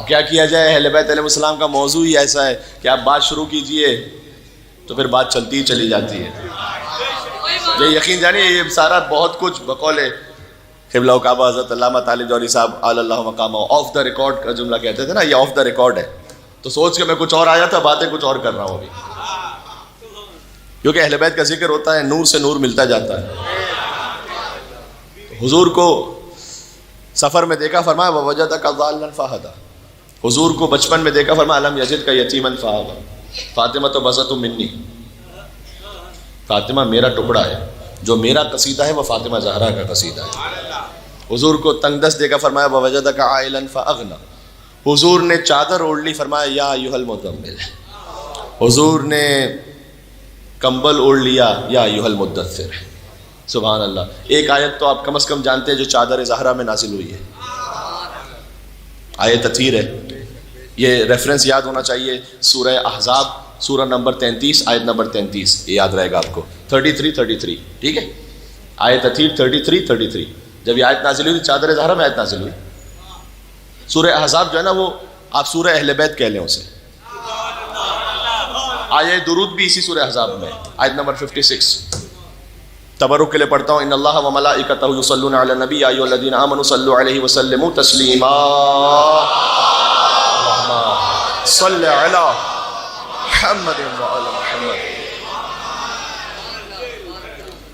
کیا کیا جائے؟ اہل بیت علیہ السلام کا موضوع ہی ایسا ہے کہ آپ بات شروع کیجئے تو پھر بات چلتی ہی چلی جاتی ہے. یہ یقین جانیے یہ سارا بہت کچھ بقول قبلہ و کعبہ حضرت علامہ طالب جوہری صاحب علی اللہ مقامہ آف دا ریکارڈ کا جملہ کہتے تھے نا، یہ آف دا ریکارڈ ہے. تو سوچ کے میں کچھ اور آیا تھا، باتیں کچھ اور کر رہا ہوں ابھی، کیونکہ اہل بیت کا ذکر ہوتا ہے، نور سے نور ملتا جاتا ہے. حضور کو سفر میں دیکھا، فرمایا وَوَجَدَكَ ضَالًّا فَهَدَىٰ. حضور کو بچپن میں دیکھا، فرمایا الم یجد کا یتیمن فآویٰ. فاطمہ تو بزۃ منی، فاطمہ میرا ٹکڑا ہے، جو میرا قصیدہ ہے وہ فاطمہ زہرا کا قصیدہ ہے. حضور کو تنگ دست دیکھا، فرمایا ووجدک عائلا فاغنی. حضور نے چادر اوڑھ لی، فرمایا یا ایھا المزمل. حضور نے کمبل اوڑھ لیا، یا ایھا المدثر. سبحان اللہ. ایک آیت تو آپ کم از کم جانتے ہیں جو چادر زہرا میں نازل ہوئی ہے، آیت تطہیر ہے. یہ ریفرنس یاد ہونا چاہیے، سورہ احزاب سورہ نمبر 33 آیت نمبر 33، یہ یاد رہے گا آپ کو. 33 ٹھیک ہے. آیت تطہیر 33. جب یہ آیت نازل ہوئی چادر زہرا میں آیت نازل ہوئی. سورہ احزاب جو ہے نا وہ آپ سورہ اہل بیت کہہ لیں اسے. آیت درود بھی اسی سورہ احزاب میں، آیت نمبر 56. تبرک کے لیے پڑھتا ہوں. ان اللہ و ملائکتہ یصلون علی النبی یا ایھا الذین آمنوا صلوا علیہ وسلموا تسلیما. صلی علی محمد وعلی محمد.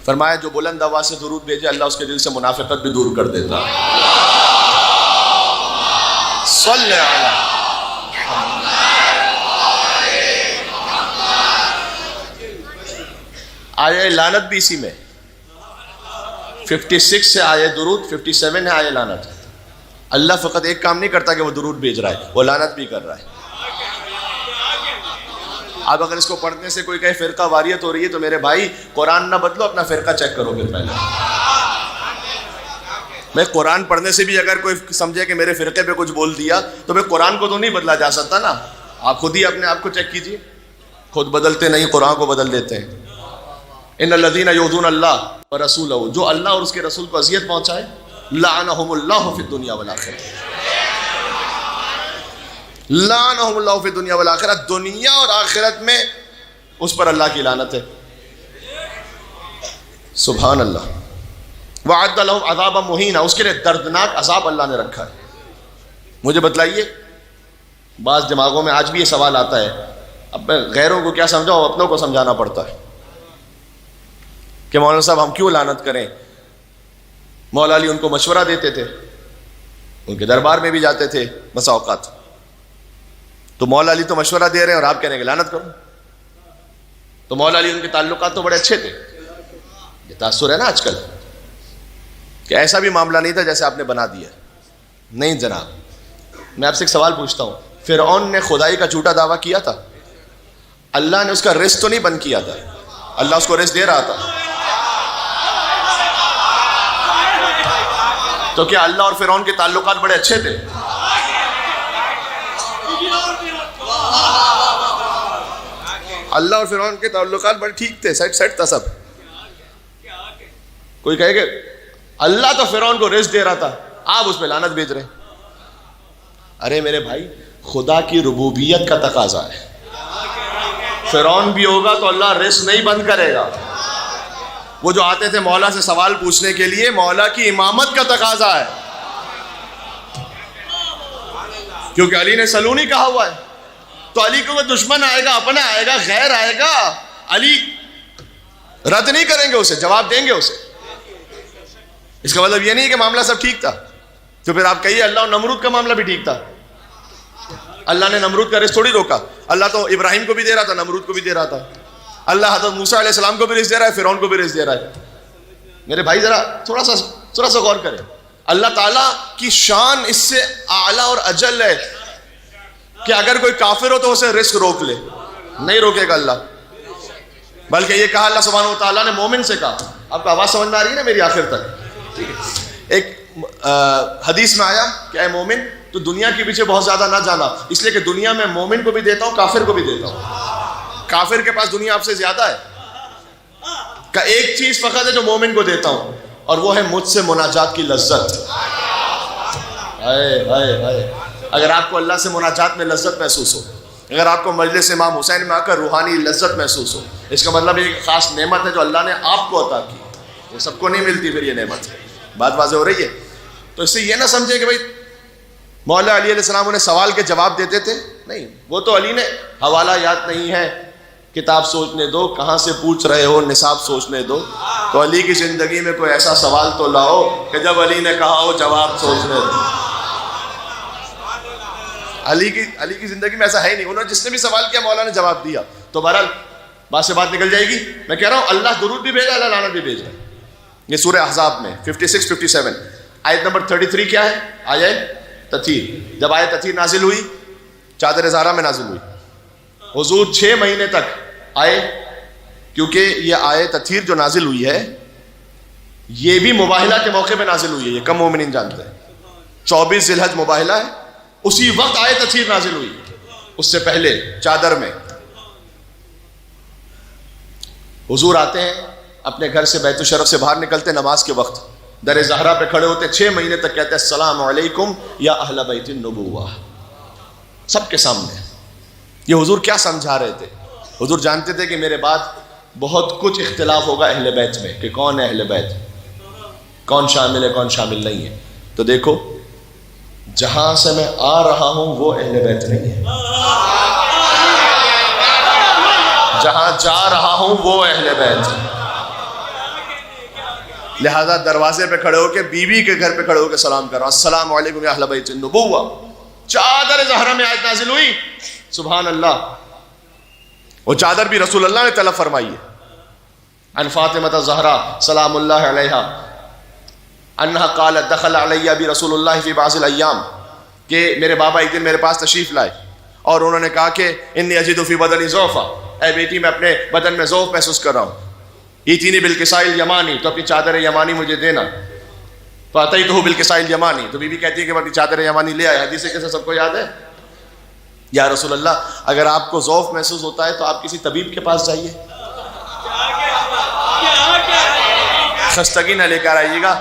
فرمایا جو بلند آواز سے درود بھیجے اللہ اس کے دل سے منافقت بھی دور کر دیتا. صلی علی. آیہ لعنت بھی اسی میں 56 سے آیہ درود، 57 ہے آیہ لعنت. اللہ فقط ایک کام نہیں کرتا کہ وہ درود بھیج رہا ہے، وہ لعنت بھی کر رہا ہے. اب اگر اس کو پڑھنے سے کوئی کہے فرقہ واریت ہو رہی ہے تو میرے بھائی قرآن نہ بدلو، اپنا فرقہ چیک کرو پھر پہلے. میں قرآن پڑھنے سے بھی اگر کوئی سمجھے کہ میرے فرقے پہ کچھ بول دیا تو میں قرآن کو تو نہیں بدلا جا سکتا نا. آپ خود ہی اپنے آپ کو چیک کیجیے. خود بدلتے نہیں، قرآن کو بدل دیتے ہیں. ان الذین یؤذون اللہ ورسولہ، جو اللہ اور اس کے رسول کو اذیت پہنچائے لعنہم اللہ فی الدنیا والآخرہ. لعنہم اللہ فی الدنیا والآخرہ. دنیا اور آخرت میں اس پر اللہ کی لعنت ہے. سبحان اللہ. وعد لہم عذابا مہینا، اس کے لیے دردناک عذاب اللہ نے رکھا ہے. مجھے بتلائیے، بعض دماغوں میں آج بھی یہ سوال آتا ہے، اب میں غیروں کو کیا سمجھاؤں، اپنوں کو سمجھانا پڑتا ہے کہ مولانا صاحب ہم کیوں لعنت کریں. مولا علی ان کو مشورہ دیتے تھے، ان کے دربار میں بھی جاتے تھے بسا اوقات. تو مولا علی تو مشورہ دے رہے ہیں اور آپ کہہ رہے ہیں کہ لعنت کرو. تو مولا علی ان کے تعلقات تو بڑے اچھے تھے. یہ تاثر ہے نا آج کل کہ ایسا بھی معاملہ نہیں تھا جیسے آپ نے بنا دیا. نہیں جناب، میں آپ سے ایک سوال پوچھتا ہوں. فرعون نے خدائی کا جھوٹا دعویٰ کیا تھا، اللہ نے اس کا رزق تو نہیں بند کیا تھا، اللہ اس کو رزق دے رہا تھا. تو کیا اللہ اور فرعون کے تعلقات بڑے اچھے تھے؟ اللہ اور فرعون کے تعلقات بڑے ٹھیک تھے، سیٹ تھا سب. کوئی کہے کہ اللہ تو فرعون کو رزق دے رہا تھا، آپ اس پہ لعنت بھیج رہے ہیں. ارے میرے بھائی، خدا کی ربوبیت کا تقاضا ہے. فرعون بھی ہوگا تو اللہ رزق نہیں بند کرے گا. وہ جو آتے تھے مولا سے سوال پوچھنے کے لیے، مولا کی امامت کا تقاضا ہے، کیونکہ علی نے سلونی کہا ہوا ہے. تو علی کو کوئی دشمن آئے گا، اپنا آئے گا، غیر آئے گا، علی رد نہیں کریں گے، اسے جواب دیں گے اسے. اس کا مطلب یہ نہیں کہ معاملہ سب ٹھیک تھا. تو پھر آپ کہیے اللہ اور نمرود کا معاملہ بھی ٹھیک تھا. اللہ نے نمرود کا رزق تھوڑی روکا. اللہ تو ابراہیم کو بھی دے رہا تھا، نمرود کو بھی دے رہا تھا. اللہ حضرت موسیٰ علیہ السلام کو بھی رزق دے رہا ہے، فرعون کو بھی رزق دے رہا ہے. میرے بھائی ذرا تھوڑا سا غور کریں. اللہ تعالیٰ کی شان اس سے اعلیٰ اور اجل ہے کہ اگر کوئی کافر ہو تو اسے رزق روک لے، نہیں روکے گا اللہ. بلکہ یہ کہا اللہ سبحانہ و تعالیٰ نے مومن سے کہا. آپ کو آواز سمجھ میں آ رہی ہے نا میری آخر تک؟ ایک حدیث میں آیا کہ اے مومن تو دنیا کے پیچھے بہت زیادہ نہ جانا، اس لیے کہ دنیا میں مومن کو بھی دیتا ہوں، کافر کو بھی دیتا ہوں. کافر کے پاس دنیا آپ سے زیادہ ہے. کہ ایک چیز فقط ہے جو مومن کو دیتا ہوں، اور وہ ہے مجھ سے مناجات کی لذت. اگر آپ کو اللہ سے مناجات میں لذت محسوس ہو، اگر آپ کو مجلس امام حسین میں آ کر روحانی لذت محسوس ہو، اس کا مطلب یہ خاص نعمت ہے جو اللہ نے آپ کو عطا کی. یہ سب کو نہیں ملتی پھر یہ نعمت. بات واضح ہو رہی ہے؟ تو اس سے یہ نہ سمجھے کہ بھائی مولا علی علیہ السلام انہیں سوال کے جواب دیتے تھے. نہیں، وہ تو علی نے حوالہ یاد نہیں ہے، کتاب سوچنے دو، کہاں سے پوچھ رہے ہو، نصاب سوچنے دو. تو علی کی زندگی میں کوئی ایسا سوال تو لاؤ کہ جب علی نے کہا ہو جواب سوچنے دو. علی کی زندگی میں ایسا ہے ہی نہیں. انہوں نے جس نے بھی سوال کیا مولا نے جواب دیا. تو بہرحال بات سے بات نکل جائے گی. میں کہہ رہا ہوں اللہ درود بھی بھیجا، اللہ لعنت بھی بھیجا. یہ سورہ احزاب میں 56-57 آیت نمبر 33 کیا ہے؟ آیت تطہیر. جب آیت تطہیر نازل ہوئی، چادر زہرا میں نازل ہوئی. حضور 6 مہینے تک آئے، کیونکہ یہ آیت تطہیر جو نازل ہوئی ہے یہ بھی مباہلہ کے موقع پہ نازل ہوئی ہے. یہ کم مومنین جانتے ہیں. 24 ذی الحج مباہلہ ہے، اسی وقت آیت تطہیر نازل ہوئی. اس سے پہلے چادر میں حضور آتے ہیں اپنے گھر سے، بیت الشرف سے باہر نکلتے نماز کے وقت، در زہرا پہ کھڑے ہوتے. 6 مہینے تک کہتے ہیں السلام علیکم یا اہل بیت النبوہ، سب کے سامنے. یہ حضور کیا سمجھا رہے تھے؟ حضور جانتے تھے کہ میرے بعد بہت کچھ اختلاف ہوگا اہل بیت میں، کہ کون ہے اہل بیت، کون شامل ہے کون شامل نہیں ہے. تو دیکھو جہاں سے میں آ رہا ہوں وہ اہل بیت نہیں ہے، جہاں جا رہا ہوں وہ اہل بیت ہے. لہذا دروازے پہ کھڑے ہو کے، بیوی کے گھر پہ کھڑے ہو کے سلام کرو، السلام علیکم یا اہل بیت النبوہ. چادر زہرا میں آیت نازل ہوئی. سبحان اللہ. وہ چادر بھی رسول اللہ نے طلب فرمائی ہے. عن فاطمہ الزہرا سلام اللہ علیہا انہا قالت دخل علی ابی رسول اللہ فی بعض الایام، کہ میرے بابا ایک دن میرے پاس تشریف لائے اور انہوں نے کہا کہ انی اجد فی بدنی ضعفا، اے بیٹی میں اپنے بدن میں ضعف محسوس کر رہا ہوں. ایتینی بالکساء الیمانی، تو اپنی چادر یمانی مجھے دینا. فاتیتہ بالکساء الیمانی، تو بی بی کہتی ہے کہ میں اپنی چادر یمانی لے آئے. حدیث کیسے سب کو یاد ہے؟ یا رسول اللہ اگر آپ کو ضعف محسوس ہوتا ہے تو آپ کسی طبیب کے پاس جائیے، خستگی نہ لے کر آئیے گا.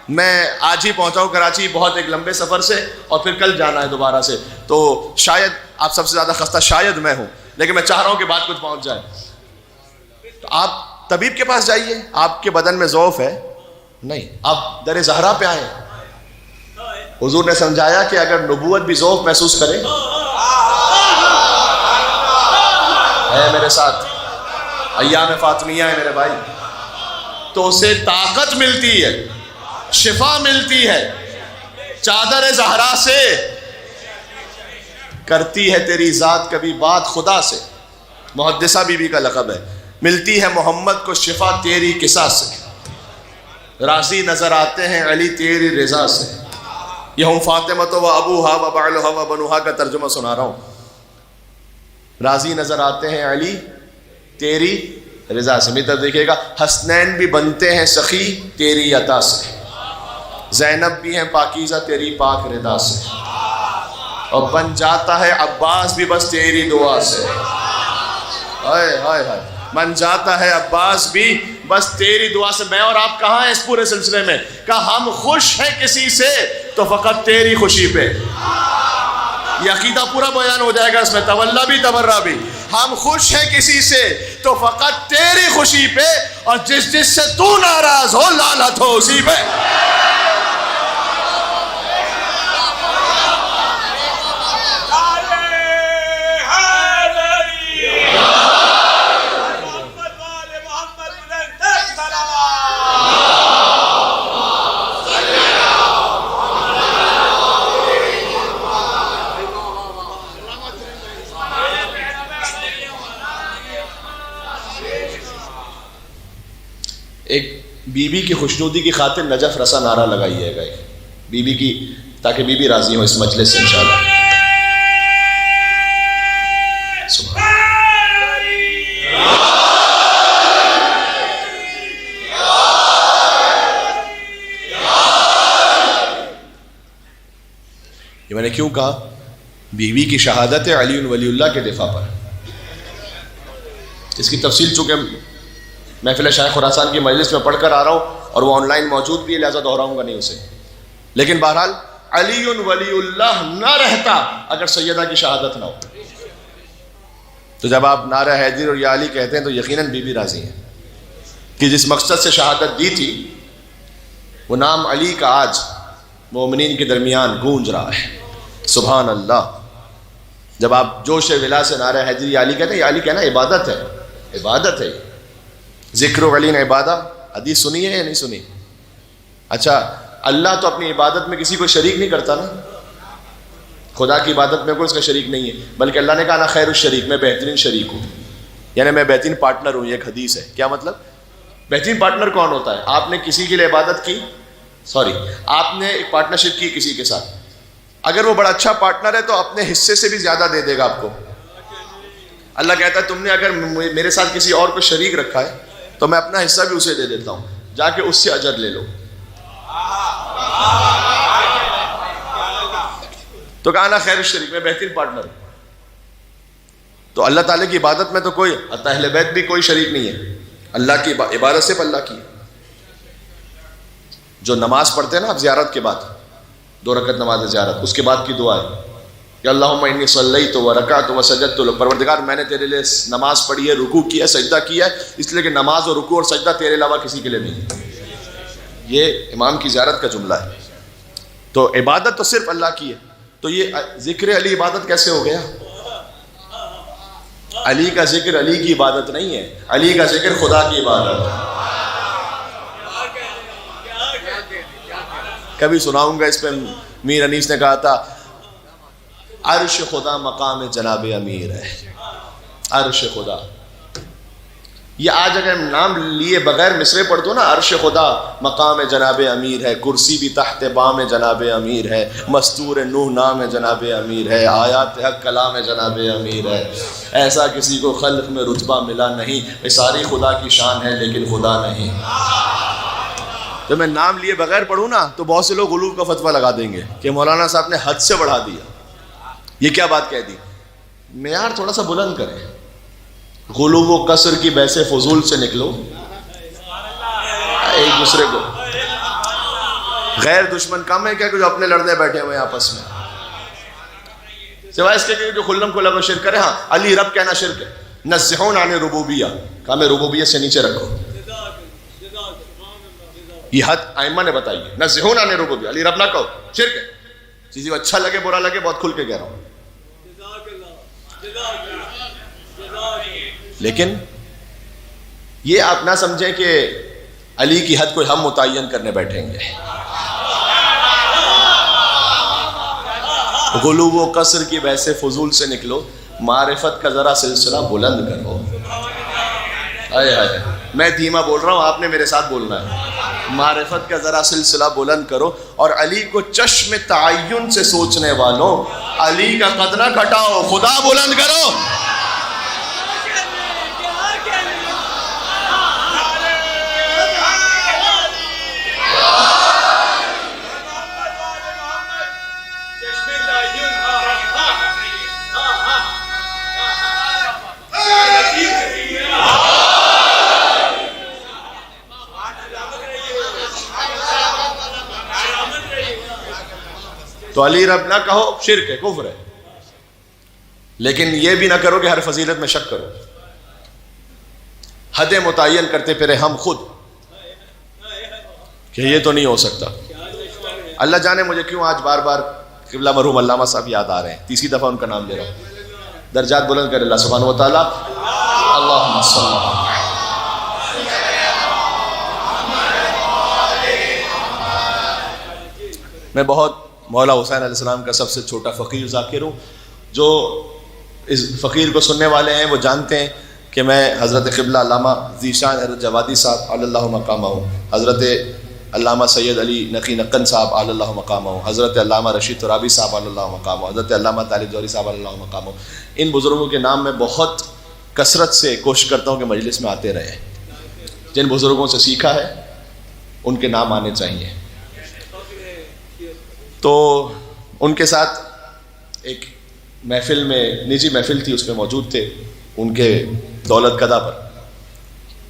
میں آج ہی پہنچا ہوں کراچی، بہت ایک لمبے سفر سے، اور پھر کل جانا ہے دوبارہ سے. تو شاید آپ سب سے زیادہ خستہ شاید میں ہوں، لیکن میں چاہ رہا ہوں کہ بات کچھ پہنچ جائے. تو آپ طبیب کے پاس جائیے. آپ کے بدن میں ضعف ہے نہیں، آپ در زہرا پہ آئے. حضور نے سمجھایا کہ اگر نبوت بھی ضعف محسوس کرے، ہے میرے ساتھ ایام فاطمیہ ہے میرے بھائی، تو اسے طاقت ملتی ہے، شفا ملتی ہے. چادر زہرا سے کرتی ہے تیری ذات کبھی بات خدا سے. محدثہ بی بی کا لقب ہے. ملتی ہے محمد کو شفا تیری قصہ سے، راضی نظر آتے ہیں علی تیری رضا سے. یہ ہم فاطمہ و ابوہا و بعلہا و بنوہا کا ترجمہ سنا رہا ہوں. راضی نظر آتے ہیں علی تیری رضا سے. میری طرف دیکھیے گا، حسنین بھی بنتے ہیں سخی تیری عطا سے. زینب بھی ہیں پاکیزہ تیری پاک رضا سے، اور بن جاتا ہے عباس بھی بس تیری دعا سے. ہائے ہائے ہائے، بن جاتا ہے عباس بھی بس تیری دعا سے. میں اور آپ کہاں ہیں اس پورے سلسلے میں؟ کہ ہم خوش ہیں کسی سے تو فقط تیری خوشی پہ. یہ عقیدہ پورا بیان ہو جائے گا اس میں، تولا بھی تبرہ بھی. ہم خوش ہیں کسی سے تو فقط تیری خوشی پہ، اور جس جس سے تو ناراض ہو لعنت ہو اسی پہ. ایک بی بی کی خوشنودی کی خاطر نجف رسا نعرہ لگائیے گا بی بی کی، تاکہ بی بی راضی ہو اس مجلس سے انشاءاللہ. یہ میں نے کیوں کہا؟ بیوی کی شہادت علی ولی اللہ کے دفاع پر. اس کی تفصیل چونکہ محفل شیخ خراسان کی مجلس میں پڑھ کر آ رہا ہوں اور وہ آن لائن موجود بھی ہے، لہذا دہراؤں گا نہیں اسے. لیکن بہرحال علی ولی اللہ نہ رہتا اگر سیدہ کی شہادت نہ ہو. تو جب آپ نعرہ حیدر اور یا علی کہتے ہیں تو یقیناً بی بی راضی ہیں کہ جس مقصد سے شہادت دی تھی وہ نام علی کا آج مومنین کے درمیان گونج رہا ہے. سبحان اللہ. جب آپ جوش ولا سے نعرہ حیدر یا علی کہتے ہیں، یا علی کہنا عبادت ہے، عبادت ہے. ذکر و علی نے عبادت، حدیث سنی ہے یا نہیں سنی؟ اچھا، اللہ تو اپنی عبادت میں کسی کو شریک نہیں کرتا نا. خدا کی عبادت میں کوئی اس کا شریک نہیں ہے، بلکہ اللہ نے کہا نا خیر الشریک، میں بہترین شریک ہوں، یعنی میں بہترین پارٹنر ہوں. یہ ایک حدیث ہے. کیا مطلب؟ بہترین پارٹنر کون ہوتا ہے؟ آپ نے کسی کے لیے عبادت کی، آپ نے ایک پارٹنرشپ کی کسی کے ساتھ، اگر وہ بڑا اچھا پارٹنر ہے تو اپنے حصے سے بھی زیادہ دے دے گا آپ کو. اللہ کہتا ہے تم نے اگر میرے ساتھ کسی اور کو شریک رکھا ہے تو میں اپنا حصہ بھی اسے دے دیتا ہوں، جا کے اس سے اجر لے لو. تو کہا نا خیر الشریک، میں بہترین پارٹنر ہوں. تو اللہ تعالیٰ کی عبادت میں تو کوئی اہل بیت بھی کوئی شریک نہیں ہے. اللہ کی عبادت صرف اللہ کی. جو نماز پڑھتے ہیں نا آپ زیارت کے بعد، 2 رکعت نماز زیارت، اس کے بعد کی دعا ہے کہ اللہم انی صلیت و رکعت و سجدت لک. پروردگار میں نے تیرے لیے نماز پڑھی ہے، رکوع کیا ہے، سجدہ کیا ہے، اس لیے کہ نماز اور رکوع اور سجدہ تیرے علاوہ کسی کے لیے نہیں. یہ امام کی زیارت کا جملہ ہے. تو عبادت تو صرف اللہ کی ہے. تو یہ ذکر علی عبادت کیسے ہو گیا؟ علی کا ذکر علی کی عبادت نہیں ہے، علی کا ذکر خدا کی عبادت ہے. کبھی سناؤں گا اس پہ. میر انیس نے کہا تھا عرش خدا مقام جناب امیر ہے. عرش خدا، یہ آج اگر نام لیے بغیر مصرے پڑھ دو نا، عرش خدا مقام جناب امیر ہے، کرسی بھی تحت بام جناب امیر ہے، مستور نوح نام جناب امیر ہے، آیات حق کلام جناب امیر ہے. ایسا کسی کو خلق میں رتبہ ملا نہیں. یہ ساری خدا کی شان ہے لیکن خدا نہیں. جب میں نام لیے بغیر پڑھوں نا تو بہت سے لوگ غلو کا فتویٰ لگا دیں گے کہ مولانا صاحب نے حد سے بڑھا دیا. یہ کیا بات کہہ دی؟ معیار تھوڑا سا بلند کریں. غلو و کسر کی بحث فضول سے نکلو. ایک دوسرے کو غیر دشمن کم ہے کیا کہ جو اپنے لڑنے بیٹھے ہوئے آپس میں، سوائے اس کے کہ جو خلم کھلا کو شرک کرے. ہاں علی رب کہنا شرک ہے. نزہون عن ربوبیہ، کہا میں ربوبیت سے نیچے رکھو. یہ حد ائمہ نے بتائی ہے. نزہون عن ربوبیہ، علی رب نہ کہو، شرک ہے. کسی کو اچھا لگے برا لگے، بہت کھل کے کہہ رہا ہوں. لیکن یہ آپ نہ سمجھیں کہ علی کی حد کو ہم متعین کرنے بیٹھیں گے. غلو و قصر کی بحث فضول سے نکلو. معرفت کا ذرا سلسلہ بلند کرو. میں دھیما بول رہا ہوں، آپ نے میرے ساتھ بولنا ہے. معرفت کا ذرا سلسلہ بلند کرو. اور علی کو چشم تعین سے سوچنے والوں، علی کا قد نہ گھٹاؤ، خدا بلند کرو. تو علی رب نہ کہو، شرک ہے، کفر ہے. لیکن یہ بھی نہ کرو کہ ہر فضیلت میں شک کرو. حد متعین کرتے پھرے ہم خود کہ یہ تو نہیں ہو سکتا. اللہ جانے مجھے کیوں آج بار بار قبلہ مرحوم علامہ صاحب یاد آ رہے ہیں، تیسری دفعہ ان کا نام لے رہا ہوں. درجات بلند کرے اللہ سبحانہ و تعالیٰ. اللہم صلی اللہ. میں بہت مولا حسین علیہ السلام کا سب سے چھوٹا فقیر ذاکر ہوں. جو اس فقیر کو سننے والے ہیں وہ جانتے ہیں کہ میں حضرت قبلہ علامہ ذیشان حضرت جوادی صاحب علی اللہ مقامہ ہوں، حضرت علامہ سید علی نقی نقن صاحب علی اللہ مقامہ ہوں، حضرت علامہ رشید ترابی صاحب علی اللہ مقامہ ہوں، حضرت علامہ طالب جوہری صاحب علی اللہ مقامہ ہوں. ان بزرگوں کے نام میں بہت کثرت سے کوشش کرتا ہوں کہ مجلس میں آتے رہیں. جن بزرگوں سے سیکھا ہے ان کے نام آنے چاہیے. تو ان کے ساتھ ایک محفل میں، نجی محفل تھی، اس میں موجود تھے ان کے دولت کدہ پر.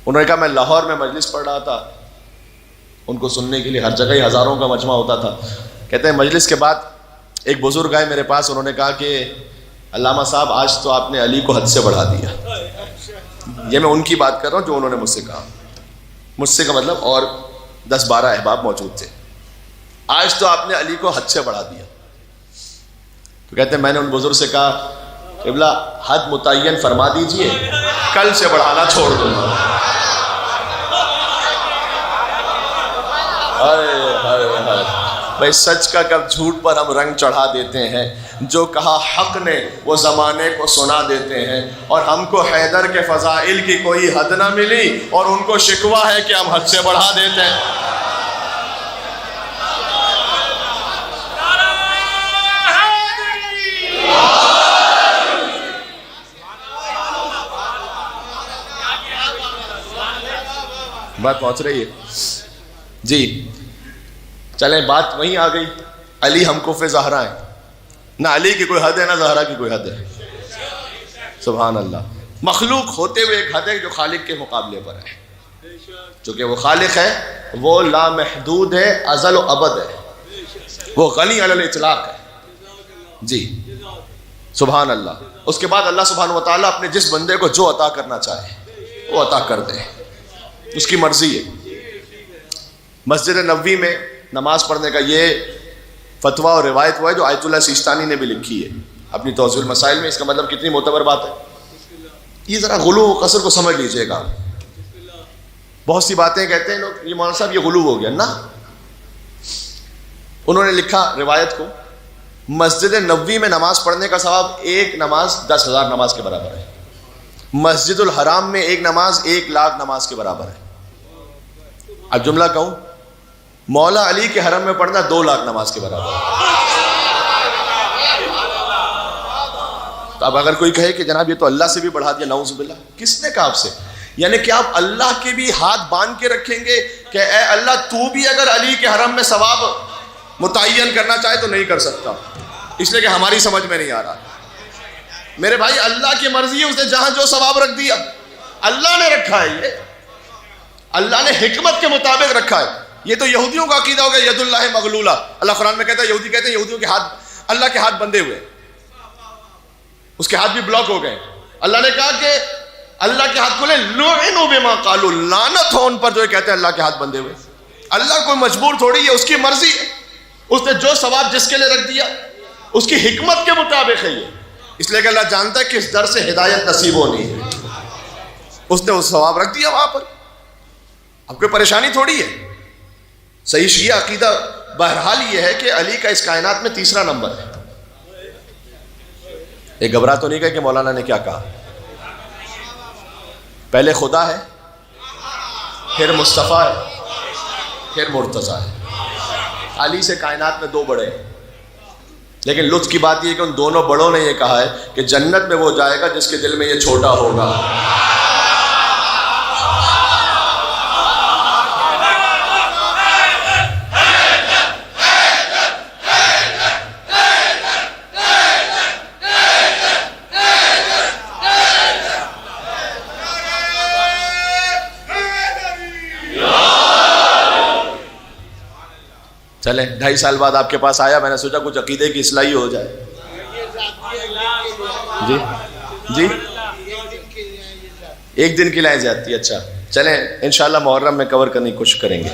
انہوں نے کہا میں لاہور میں مجلس پڑھ رہا تھا، ان کو سننے کے لیے ہر جگہ ہی ہزاروں کا مجمع ہوتا تھا. کہتے ہیں مجلس کے بعد ایک بزرگ آئے میرے پاس، انہوں نے کہا کہ علامہ صاحب آج تو آپ نے علی کو حد سے بڑھا دیا. یہ میں ان کی بات کر رہا ہوں جو انہوں نے مجھ سے کہا. مجھ سے کا مطلب اور 10-12 احباب موجود تھے. آج تو آپ نے علی کو حد سے بڑھا دیا. تو کہتے ہیں میں نے ان بزرگ سے کہا قبلہ حد متعین فرما دیجئے، کل سے بڑھانا چھوڑ دوں گا. بھائی سچ کا کب جھوٹ پر ہم رنگ چڑھا دیتے ہیں. جو کہا حق نے وہ زمانے کو سنا دیتے ہیں، اور ہم کو حیدر کے فضائل کی کوئی حد نہ ملی اور ان کو شکوہ ہے کہ ہم حد سے بڑھا دیتے ہیں. بات پہنچ رہی ہے جی. چلیں بات وہیں آ گئی. علی ہم کف زہرا ہیں. نہ علی کی کوئی حد ہے نہ زہرا کی کوئی حد ہے. سبحان اللہ. مخلوق ہوتے ہوئے ایک حد ہے جو خالق کے مقابلے پر ہے. چونکہ وہ خالق ہے، وہ لامحدود ہے، ازل و ابد ہے، وہ غنی علی الاطلاق ہے. جی سبحان اللہ. اس کے بعد اللہ سبحانہ و تعالیٰ اپنے جس بندے کو جو عطا کرنا چاہے وہ عطا کر دے، اس کی مرضی ہے. مسجد نبوی میں نماز پڑھنے کا یہ فتویٰ اور روایت ہوا ہے جو آیت اللہ سیستانی نے بھی لکھی ہے اپنی توضیح المسائل میں. اس کا مطلب کتنی معتبر بات ہے. یہ ذرا غلو و قصر کو سمجھ لیجئے گا. بہت سی باتیں کہتے ہیں لوگ یہ مولانا صاحب یہ غلو ہو گیا نا. انہوں نے لکھا روایت کو، مسجد نبوی میں نماز پڑھنے کا ثواب ایک نماز 10,000 نماز کے برابر ہے. مسجد الحرام میں ایک نماز 1,00,000 نماز کے برابر ہے. اب جملہ کہوں، مولا علی کے حرم میں پڑھنا 2,00,000 نماز کے برابر ہے. تو اب اگر کوئی کہے کہ جناب یہ تو اللہ سے بھی بڑھا دیا، نعوذ باللہ، کس نے کہا آپ سے؟ یعنی کہ آپ اللہ کے بھی ہاتھ باندھ کے رکھیں گے کہ اے اللہ تو بھی اگر علی کے حرم میں ثواب متعین کرنا چاہے تو نہیں کر سکتا، اس لیے کہ ہماری سمجھ میں نہیں آ رہا. میرے بھائی اللہ کی مرضی ہے، اس نے جہاں جو ثواب رکھ دیا اللہ نے رکھا ہے. یہ اللہ نے حکمت کے مطابق رکھا ہے. یہ تو یہودیوں کا عقیدہ ہو گیا ید اللہ مغلولہ. اللہ قرآن میں کہتا ہے، یہودی کہتے ہیں یہودیوں کے ہاتھ، اللہ کے ہاتھ بندھے ہوئے، اس کے ہاتھ بھی بلاک ہو گئے. اللہ نے کہا کہ اللہ کے ہاتھ کھلے، لعنوا بما قالوا، لعنت ہو ان پر جو کہتے ہیں اللہ کے ہاتھ بندھے ہوئے. اللہ کوئی مجبور تھوڑی ہے، اس کی مرضی ہے. اس نے جو ثواب جس کے لیے رکھ دیا اس کی حکمت کے مطابق ہے. یہ اس لیے کہ اللہ جانتا ہے کہ اس در سے ہدایت نصیب ہونی ہے. اس نے وہ ثواب رکھ دیا وہاں پر. اب کوئی پریشانی تھوڑی ہے. صحیح شیعہ عقیدہ بہرحال یہ ہے کہ علی کا اس کائنات میں تیسرا نمبر ہے. یہ گھبرا تو نہیں گئے کہ مولانا نے کیا کہا؟ پہلے خدا ہے، پھر مصطفیٰ ہے، پھر مرتضیٰ ہے. علی سے کائنات میں 2 بڑے ہیں. لیکن لطف کی بات یہ کہ ان دونوں بڑوں نے یہ کہا ہے کہ جنت میں وہ جائے گا جس کے دل میں یہ چھوٹا ہوگا. چلیں 2.5 سال بعد آپ کے پاس آیا, میں نے سوچا کچھ عقیدے کی اصلاحی ہو جائے. جی جی 1 دن کی لائیں زیادتی. اچھا چلیں انشاءاللہ محرم میں کور کرنے کی کوشش کریں گے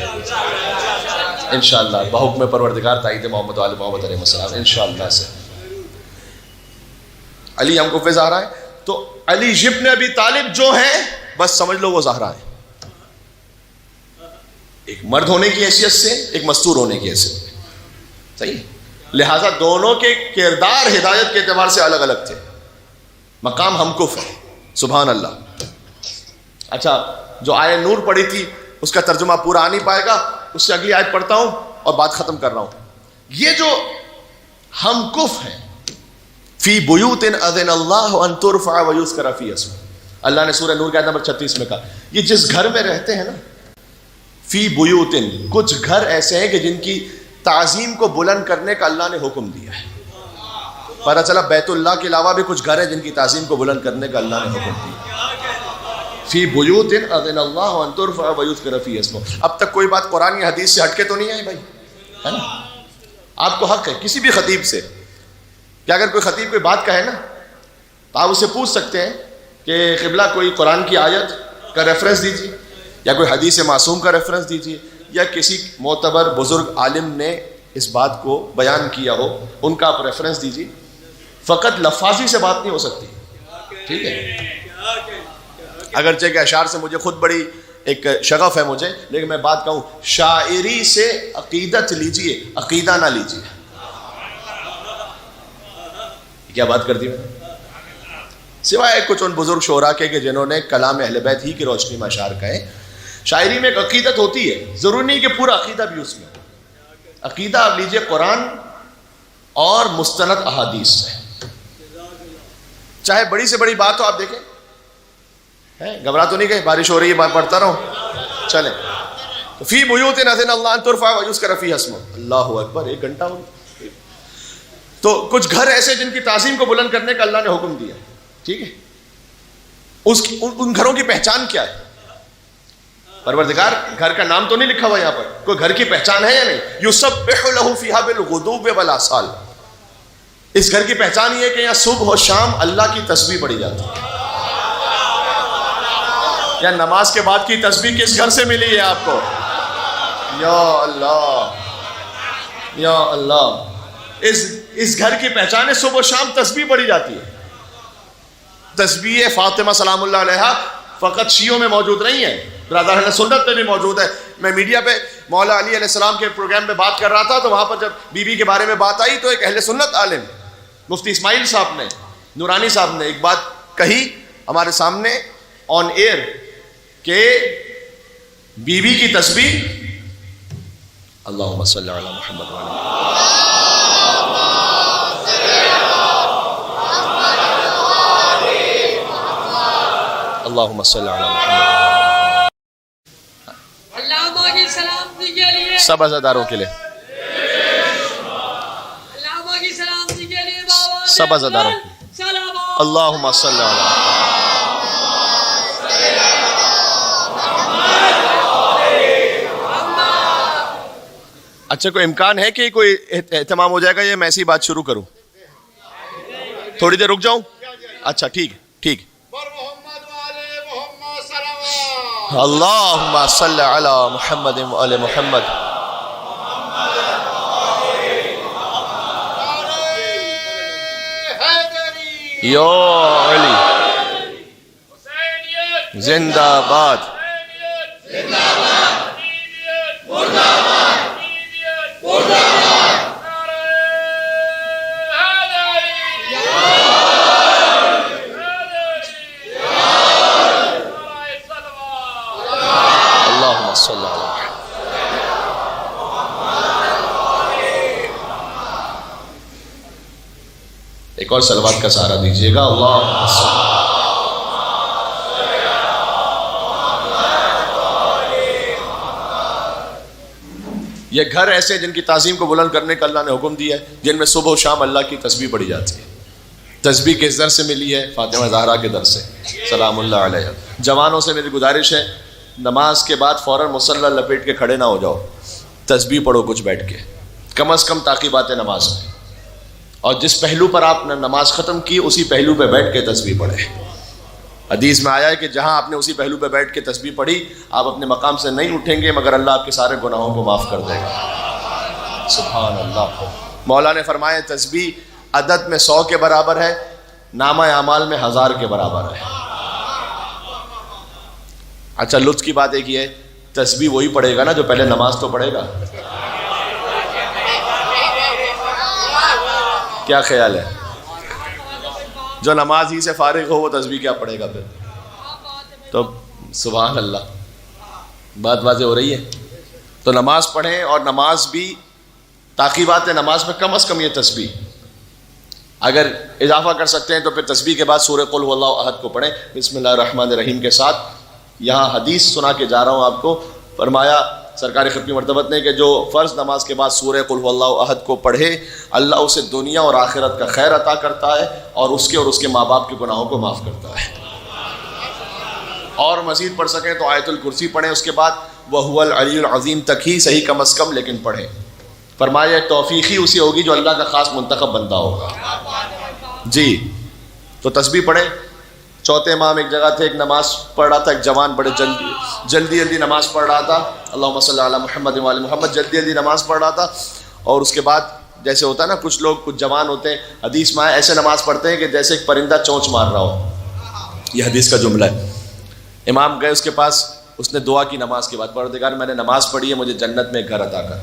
انشاءاللہ, بحکم پروردگار تائید محمد وآل محمد علیہ السلام انشاءاللہ سے. علی ہم کو فیض آ رہا ہے, تو علی ابن ابی طالب جو ہیں بس سمجھ لو وہ زہرا ہیں, ایک مرد ہونے کی حیثیت سے, ایک مستور ہونے کی حیثیت سے. صحیح, لہٰذا دونوں کے کردار ہدایت کے اعتبار سے الگ الگ تھے. مقام ہم کف ہے, سبحان اللہ. اچھا جو آیت نور پڑھی تھی اس کا ترجمہ پورا آ نہیں پائے گا, اس سے اگلی آیت پڑھتا ہوں اور بات ختم کر رہا ہوں. یہ جو ہم کف ہیں, فی بیوت اذن اللہ ان ترفع ویذکر فیہا اسمہ, اللہ نے سورہ نور کے آیت نمبر 36 میں کہا یہ جس گھر میں رہتے ہیں نا, فی بیوت, کچھ گھر ایسے ہیں کہ جن کی تعظیم کو بلند کرنے کا اللہ نے حکم دیا ہے. پتہ چلا بیت اللہ کے علاوہ بھی کچھ گھر ہیں جن کی تعظیم کو بلند کرنے کا اللہ نے حکم دیا. فی بیوت اذن اللہ ان ترفع ویذکر فیہا اسمہ. اب تک کوئی بات قرآن یا حدیث سے ہٹ کے تو نہیں آئی بھائی, ہے نا؟ آپ کو حق ہے کسی بھی خطیب سے کہ اگر کوئی خطیب کوئی بات کہے نا تو آپ اسے پوچھ سکتے ہیں کہ قبلہ کوئی قرآن کی آیت کا ریفرنس دیجیے, یا کوئی حدیث معصوم کا ریفرنس دیجیے, یا کسی معتبر بزرگ عالم نے اس بات کو بیان کیا ہو ان کا آپ ریفرنس دیجیے. فقط لفاظی سے بات نہیں ہو سکتی, ٹھیک ہے؟ اگرچہ کہ اشعار سے مجھے خود بڑی ایک شغف ہے مجھے, لیکن میں بات کہوں شاعری سے عقیدت لیجیے, عقیدہ نہ لیجیے. کیا بات کر دی میں, سوائے کچھ ان بزرگ شعراء کے کہ جنہوں نے کلام اہل بیت ہی کی روشنی میں اشعار کہے. شاعری میں ایک عقیدت ہوتی ہے, ضروری نہیں کہ پورا عقیدہ بھی اس میں. عقیدہ آپ لیجیے قرآن اور مستند احادیث سے, چاہے بڑی سے بڑی بات ہو. آپ دیکھیں گھبرا تو نہیں گئے, بارش ہو رہی ہے میں پڑھتا رہوں, چلیں. فی بیوت اذن اللہ ان ترفع ویذکر فیہا اسمہ, اللہ اکبر, 1 گھنٹہ ہو. تو کچھ گھر ایسے جن کی تعظیم کو بلند کرنے کا اللہ نے حکم دیا, ٹھیک ہے؟ ان گھروں کی پہچان کیا ہے؟ پروردگار گھر کا نام تو نہیں لکھا ہوا یہاں پر, کوئی گھر کی پہچان ہے یا نہیں؟ یسبح لہ فیہا بالغدو والآصال. اس گھر کی پہچان یہ ہے کہ یہاں صبح و شام اللہ کی تسبیح پڑھی جاتی ہے. یا نماز کے بعد کی تسبیح کس گھر سے ملی ہے آپ کو؟ یا اللہ, یا اللہ. اس گھر کی پہچان ہے صبح و شام تسبیح پڑھی جاتی ہے. تسبیح فاطمہ سلام اللہ علیہا فقط شیعوں میں موجود نہیں ہے, برادر اہل سنت میں بھی موجود ہے. میں میڈیا پہ مولا علی علیہ السلام کے پروگرام میں بات کر رہا تھا, تو وہاں پر جب بی بی کے بارے میں بات آئی تو ایک اہل سنت عالم مفتی اسماعیل صاحب نے, نورانی صاحب نے ایک بات کہی ہمارے سامنے آن ایئر کہ بی بی کی تسبیح, اللہم صلی علی محمد وعلی اللہم صلی علی محمد, علامہ کی سلامتی کے لیے, سب عزاداروں کے لیے, علامہ کی سلامتی کے لیے, بابا سب عزاداروں کے لیے, اللہم صلی علی. اچھا کوئی امکان ہے کہ کوئی اہتمام ہو جائے گا, یا میں ایسی بات شروع کروں؟ تھوڑی دیر رک جاؤں؟ اچھا ٹھیک ٹھیک. اللہم صلی علی محمد وآل محمد. یا علی زندہ باد, ایک اور صلوات کا سہارا دیجیے گا. اللہ یہ گھر ایسے جن کی تعظیم کو بلند کرنے کا اللہ نے حکم دیا ہے, جن میں صبح و شام اللہ کی تسبیح پڑھی جاتی ہے. تسبیح کس در سے ملی ہے؟ فاطمہ زہرا کے در سے سلام اللہ علیہ. جوانوں سے میری گزارش ہے, نماز کے بعد فوراً مصلی لپیٹ کے کھڑے نہ ہو جاؤ, تسبیح پڑھو کچھ بیٹھ کے. کم از کم تعقیبات نماز میں، اور جس پہلو پر آپ نے نماز ختم کی اسی پہلو پہ بیٹھ کے تسبیح پڑھیں۔ حدیث میں آیا ہے کہ جہاں آپ نے اسی پہلو پہ بیٹھ کے تسبیح پڑھی آپ اپنے مقام سے نہیں اٹھیں گے مگر اللہ آپ کے سارے گناہوں کو معاف کر دے گا۔ سبحان اللہ۔ مولا نے فرمایا تسبیح عدد میں 100 کے برابر ہے، نامہ اعمال میں 1000 کے برابر ہے۔ اچھا لطف کی بات ایک یہ ہے، تسبیح وہی پڑھے گا نا جو پہلے نماز تو پڑھے گا؟ کیا خیال ہے؟ جو نماز ہی سے فارغ ہو وہ تسبیح کیا پڑھے گا پھر؟ تو سبحان اللہ، بات واضح ہو رہی ہے۔ تو نماز پڑھیں، اور نماز بھی تعقیبات نماز میں کم از کم یہ تسبیح، اگر اضافہ کر سکتے ہیں تو پھر تسبیح کے بعد سورہ قل هو اللہ احد کو پڑھیں بسم اللہ الرحمن الرحیم کے ساتھ۔ یہاں حدیث سنا کے جا رہا ہوں آپ کو، فرمایا سرکار ختمی مرتبت نے کہ جو فرض نماز کے بعد سورہ قل هو اللہ احد کو پڑھے اللہ اسے دنیا اور آخرت کا خیر عطا کرتا ہے اور اس کے ماں باپ کے گناہوں کو معاف کرتا ہے۔ اور مزید پڑھ سکیں تو آیت الکرسی پڑھیں، اس کے بعد وَهُوَ الْعَلِيُّ الْعَظِيمُ تک ہی صحیح کم از کم لیکن پڑھیں۔ فرمایا توفیق ہی اسی ہوگی جو اللہ کا خاص منتخب بندہ ہوگا۔ جی تو تسبیح پڑھیں۔ چوتھے امام ایک جگہ تھے، ایک نماز پڑھ رہا تھا، ایک جوان بڑے جلدی نماز پڑھ رہا تھا، اللہم صلی علی محمد وعلی محمد، جلدی نماز پڑھ رہا تھا، اور اس کے بعد جیسے ہوتا ہے نا کچھ لوگ کچھ جوان ہوتے ہیں حدیث میں ایسے نماز پڑھتے ہیں کہ جیسے ایک پرندہ چونچ مار رہا ہو، یہ حدیث کا جملہ ہے۔ امام گئے اس کے پاس، اس نے دعا کی نماز کے بعد، پروردگار میں نے نماز پڑھی ہے مجھے جنت میں ایک گھر عطا کر۔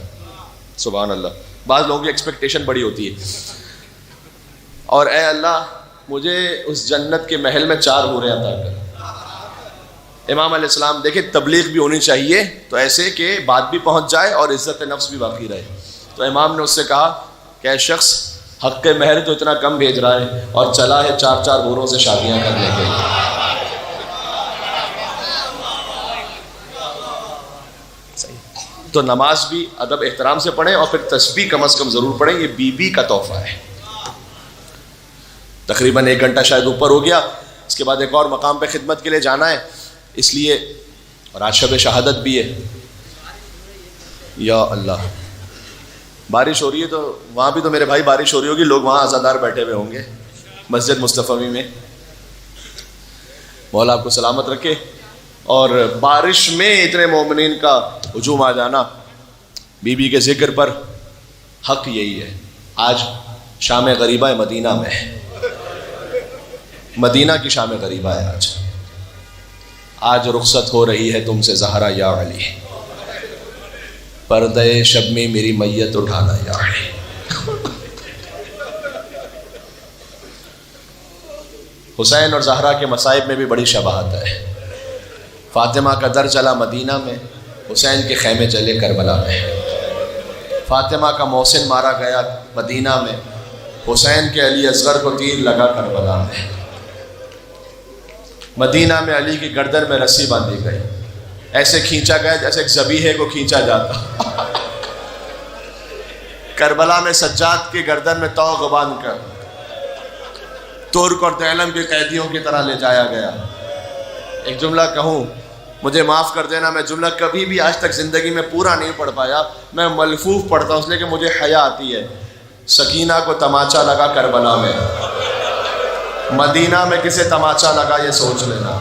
سبحان اللہ۔ بعض لوگوں کی ایکسپیکٹیشن بڑی ہوتی ہے، اور اے اللہ مجھے اس جنت کے محل میں 4 حوریں عطا کر۔ امام علیہ السلام دیکھیں تبلیغ بھی ہونی چاہیے تو ایسے کہ بات بھی پہنچ جائے اور عزت نفس بھی باقی رہے۔ تو امام نے اس سے کہا کہ اے شخص حق مہر تو اتنا کم بھیج رہا ہے اور چلا ہے 4 حوروں سے شادیاں کرنے کے لیے۔ تو نماز بھی ادب احترام سے پڑھیں، اور پھر تسبیح کم از کم ضرور پڑھیں، یہ بی بی کا تحفہ ہے۔ تقریباً 1 گھنٹہ شاید اوپر ہو گیا، اس کے بعد ایک اور مقام پہ خدمت کے لیے جانا ہے، اس لیے، اور آج شب شہادت بھی ہے۔ یا اللہ، بارش ہو رہی ہے تو وہاں بھی تو میرے بھائی بارش ہو رہی ہوگی، لوگ وہاں عزادار بیٹھے ہوئے ہوں گے مسجد مصطفی میں۔ مولا آپ کو سلامت رکھے۔ اور بارش میں اتنے مومنین کا ہجوم آ جانا بی بی کے ذکر پر، حق یہی ہے۔ آج شام غریبہ مدینہ میں ہے، مدینہ کی شام غریبہ ہے آج رخصت ہو رہی ہے تم سے زہرا یا علی، پردے شب میں میری میت اٹھانا یا علی۔ حسین اور زہرا کے مصائب میں بھی بڑی شباہت ہے۔ فاطمہ کا در چلا مدینہ میں، حسین کے خیمے چلے کربلا میں۔ فاطمہ کا محسن مارا گیا مدینہ میں، حسین کے علی اصغر کو تیر لگا کربلا میں۔ مدینہ میں علی کی گردن میں رسی باندھی گئی، ایسے کھینچا گیا جیسے ایک ذبیحے کو کھینچا جاتا۔ کربلا میں سجاد کی گردن میں توغ باندھ کر ترک اور دیلم کے قیدیوں کی طرح لے جایا گیا۔ ایک جملہ کہوں، مجھے معاف کر دینا، میں جملہ کبھی بھی آج تک زندگی میں پورا نہیں پڑھ پایا، میں ملفوف پڑھتا ہوں اس لیے کہ مجھے حیا آتی ہے۔ سکینہ کو تماچا لگا کربلا میں، مدینہ میں کسے تماچا لگا یہ سوچ لینا۔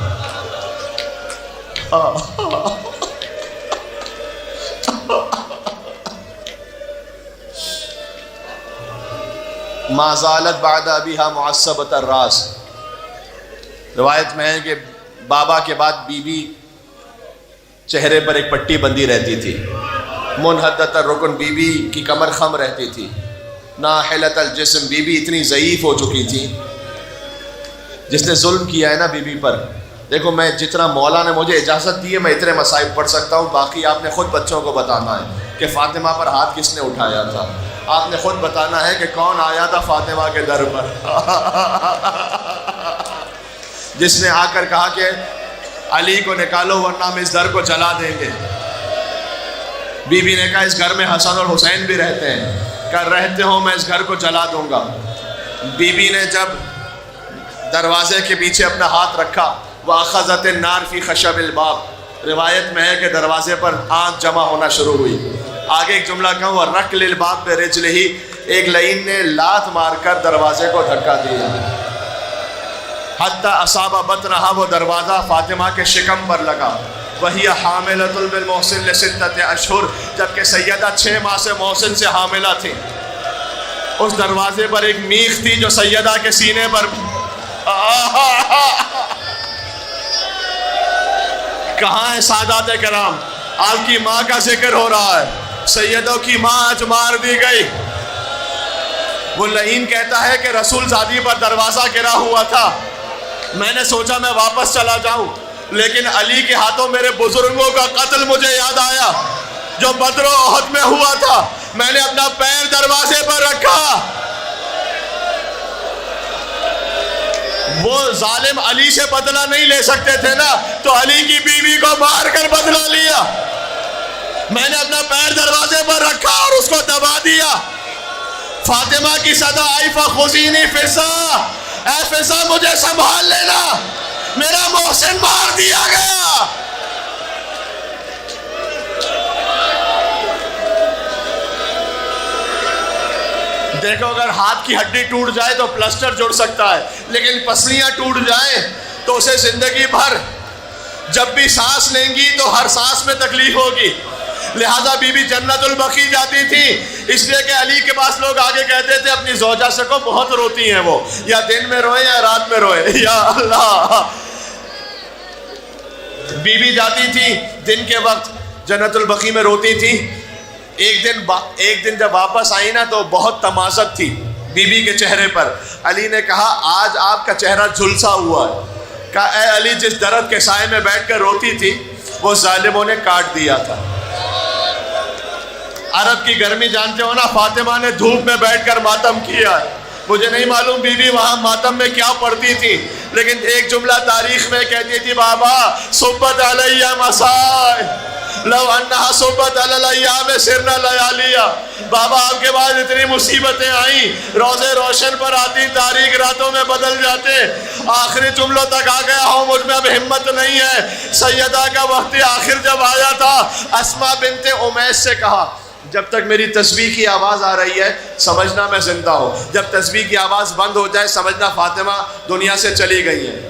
ما زالت بعد ابیہا معصبۃ الراس، روایت میں ہے کہ بابا کے بعد بی بی چہرے پر ایک پٹی بندھی رہتی تھی، منحدت الرکن، بی بی کی کمر خم رہتی تھی، ناحلت الجسم، بی بی اتنی ضعیف ہو چکی تھی۔ جس نے ظلم کیا ہے نا بی بی پر، دیکھو میں جتنا مولا نے مجھے اجازت دی ہے میں اتنے مصائب پڑھ سکتا ہوں، باقی آپ نے خود بچوں کو بتانا ہے کہ فاطمہ پر ہاتھ کس نے اٹھایا تھا، آپ نے خود بتانا ہے کہ کون آیا تھا فاطمہ کے در پر جس نے آ کر کہا کہ علی کو نکالو ورنہ ہم اس در کو جلا دیں گے۔ بی بی نے کہا اس گھر میں حسن اور حسین بھی رہتے ہیں، کہ رہتے ہوں میں اس گھر کو جلا دوں گا۔ بی بی نے جب دروازے کے پیچھے اپنا ہاتھ رکھا، وَأَخَذَتِ النَّارُ فِي خَشَبِ الْبَابِ، روایت میں ہے کہ دروازے پر آگ جمع ہونا شروع ہوئی، آگے ایک جملہ کہوں وَرَّقْ لِلْبَابِ بِرِجْلِهِ، ایک لعین نے لات مار کر دروازے کو دھکا دیا حَتَّى أَصَابَ بَطْنَهَا، وہ دروازہ فاطمہ کے شکم پر لگا. وَهِيَ حَامِلَةٌ بِالْمُحْسِنِ لِسِتَّةِ أَشْهُرٍ، جبکہ سیدہ 6 ماہ سے محسن سے حاملہ تھی. اس دروازے پر ایک میخ تھی جو سیدہ کے سینے پر کہاں ہے سادات کرام؟ آپ کی ماں کا ذکر ہو رہا ہے. سیدوں کی ماں آج مار دی گئی. وہ لعین کہتا ہے کہ رسول زادی پر دروازہ گرا ہوا تھا، میں نے سوچا میں واپس چلا جاؤں، لیکن علی کے ہاتھوں میرے بزرگوں کا قتل مجھے یاد آیا جو بدر و احد میں ہوا تھا. میں نے اپنا پیر دروازے پر رکھا. وہ ظالم علی سے بدلہ نہیں لے سکتے تھے نا، تو علی کی بیوی کو مار کر بدلہ لیا. میں نے اپنا پیر دروازے پر رکھا اور اس کو دبا دیا. فاطمہ کی صدا آئی فخذینی فضا، اے فضا مجھے سنبھال لینا، میرا محسن مار دیا گیا. دیکھو اگر ہاتھ کی ہڈی ٹوٹ جائے تو پلسٹر جڑ سکتا ہے، لیکن پسلیاں ٹوٹ جائیں تو اسے زندگی بھر جب بھی سانس لیں گی تو ہر سانس میں تکلیف ہوگی. لہذا بی بی جنت البقیع جاتی تھی، اس لیے کہ علی کے پاس لوگ آگے کہتے تھے اپنی زوجہ سے کو بہت روتی ہیں، وہ یا دن میں روئے یا رات میں روئے. یا اللہ، بی بی جاتی تھی دن کے وقت جنت البقیع میں روتی تھی. ایک دن جب واپس آئی نا تو بہت تمازت تھی بی بی کے چہرے پر. علی نے کہا آج آپ کا چہرہ جھلسا ہوا ہے. کہا اے علی، جس درخت کے سائے میں بیٹھ کر روتی تھی وہ ظالموں نے کاٹ دیا تھا. عرب کی گرمی جانتے ہو نا، فاطمہ نے دھوپ میں بیٹھ کر ماتم کیا ہے. مجھے نہیں معلوم بی بی وہاں ماتم میں کیا پڑھتی تھی، لیکن ایک جملہ تاریخ میں کہتی تھی بابا صبت علیہ مسائے لو انہا صبت علی الایام سرنا لیالیا. بابا آپ کے بعد اتنی مصیبتیں آئیں، روزے روشن پر آتی، تاریخ راتوں میں بدل جاتے. آخری جملوں تک آ گیا ہوں، مجھ میں اب ہمت نہیں ہے. سیدہ کا وقت آخر جب آیا تھا، اسماء بنت امیس سے کہا جب تک میری تسبیح کی آواز آ رہی ہے سمجھنا میں زندہ ہوں، جب تسبیح کی آواز بند ہو جائے سمجھنا فاطمہ دنیا سے چلی گئی ہیں.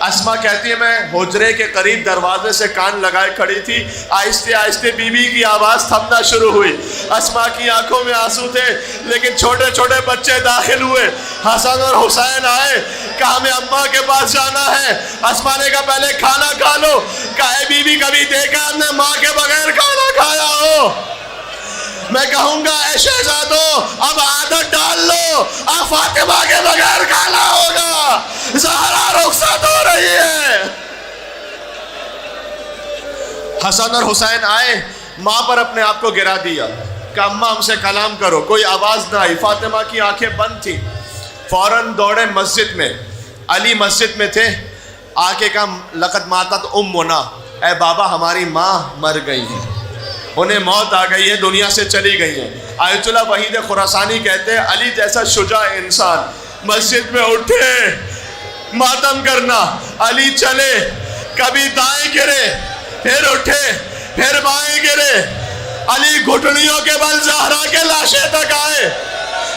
اسماء کہتی ہے میں حجرے کے قریب دروازے سے کان لگائے کھڑی تھی، آہستہ آہستہ بی بی کی آواز تھمنا شروع ہوئی. اسماء کی آنکھوں میں آنسو تھے، لیکن چھوٹے چھوٹے بچے داخل ہوئے. حسن اور حسین آئے، کہا ہمیں اماں کے پاس جانا ہے. اسماء نے کہا پہلے کھانا کھا لو. کہا اے بی بی کبھی دیکھا ہم نے ماں کے بغیر کھانا کھایا ہو؟ میں کہوں گا اے شہزادو اب عادت ڈال لو، اب فاطمہ کے بغیر کھانا ہوگا. زہرا رخصت ہو رہی ہے. حسن اور حسین آئے، ماں پر اپنے آپ کو گرا دیا کہ اماں ہم سے کلام کرو. کوئی آواز نہ آئی. فاطمہ کی آنکھیں بند تھی. فوراً دوڑے مسجد میں. علی مسجد میں تھے، آ کے کہا لقد ماتت امنا، اے بابا ہماری ماں مر گئی ہے، انہیں موت آ گئی ہے، دنیا سے چلی گئی ہیں. آیت اللہ وحید خراسانی کہتے ہیں علی جیسا شجاع انسان مسجد میں اٹھے ماتم کرنا. علی چلے، کبھی دائیں گرے پھر اٹھے پھر بائیں گرے. علی گھٹنیوں کے بل زہرا کے لاشے تک آئے.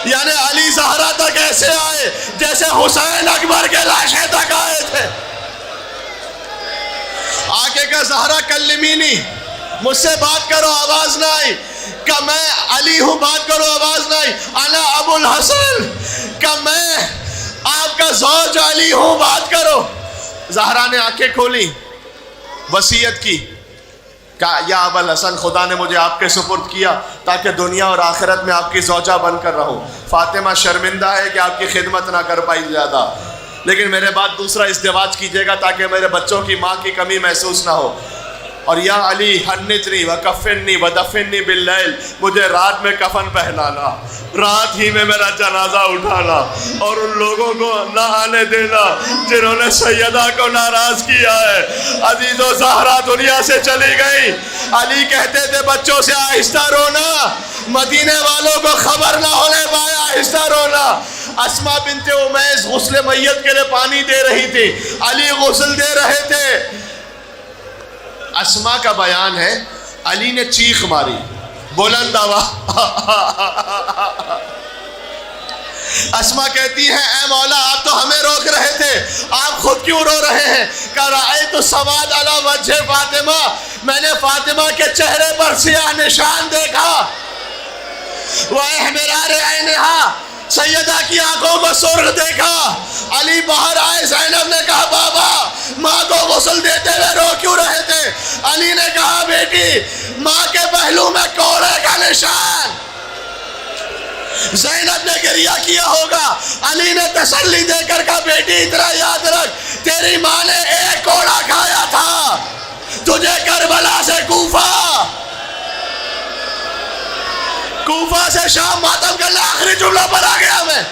یعنی علی زہرا تک ایسے آئے جیسے حسین اکبر کے لاشے تک آئے تھے. آگے کا زہرا کلمینی، مجھ سے بات کرو، آواز نہ آئی. کہ میں علی ہوں، بات کرو، آواز نہ آئی. انا ابو الحسن، کہ میں آپ کا زوج علی ہوں، بات کرو. زہرا نے آنکھیں کھولی، وصیت کی کہ یا ابو الحسن خدا نے مجھے آپ کے سپرد کیا تاکہ دنیا اور آخرت میں آپ کی زوجہ بن کر رہوں. فاطمہ شرمندہ ہے کہ آپ کی خدمت نہ کر پائی زیادہ، لیکن میرے بعد دوسرا ازدواج کیجیے گا تاکہ میرے بچوں کی ماں کی کمی محسوس نہ ہو. اور یا علی حنتنی وکفنی ودفنی باللیل، مجھے رات میں کفن پہنانا، رات ہی میں میرا جنازہ اٹھانا، اور ان لوگوں کو نہ آنے دینا جنہوں نے سیدہ کو ناراض کیا ہے. عزیزو زہرا دنیا سے چلی گئی. علی کہتے تھے بچوں سے آہستہ رونا، مدینے والوں کو خبر نہ ہونے پائے آہستہ رونا. اسماء بنت امیس غسل میت کے لیے پانی دے رہی تھی، علی غسل دے رہے تھے. اسماء کا بیان ہے علی نے چیخ ماری، بلند آواز. اسما کہتی ہیں اے مولا آپ تو ہمیں روک رہے تھے, آپ خود کیوں رو رہے ہیں؟ کہ رأیت السواد علی وجہ فاطمہ, میں نے فاطمہ کے چہرے پر سیاہ نشان دیکھا. وَإِحْمِرَارِ عَيْنِهَا, سیدہ کی آنکھوں کو سرخ دیکھا. علی باہر آئے, زینب نے کہا بابا ماں کو غسل دیتے ہوئے رو کیوں رہے تھے؟ علی نے کہا بیٹی ماں کے پہلو میں کوڑے کا نشان. زینب نے گریہ کیا ہوگا. علی نے تسلی دے کر کہا بیٹی اتنا یاد رکھ, تیری ماں نے ایک کوڑا کھایا تھا, تجھے کربلا سے کوفہ سے شام ماتم کرنا. آخری جملہ پر آ گیا میں.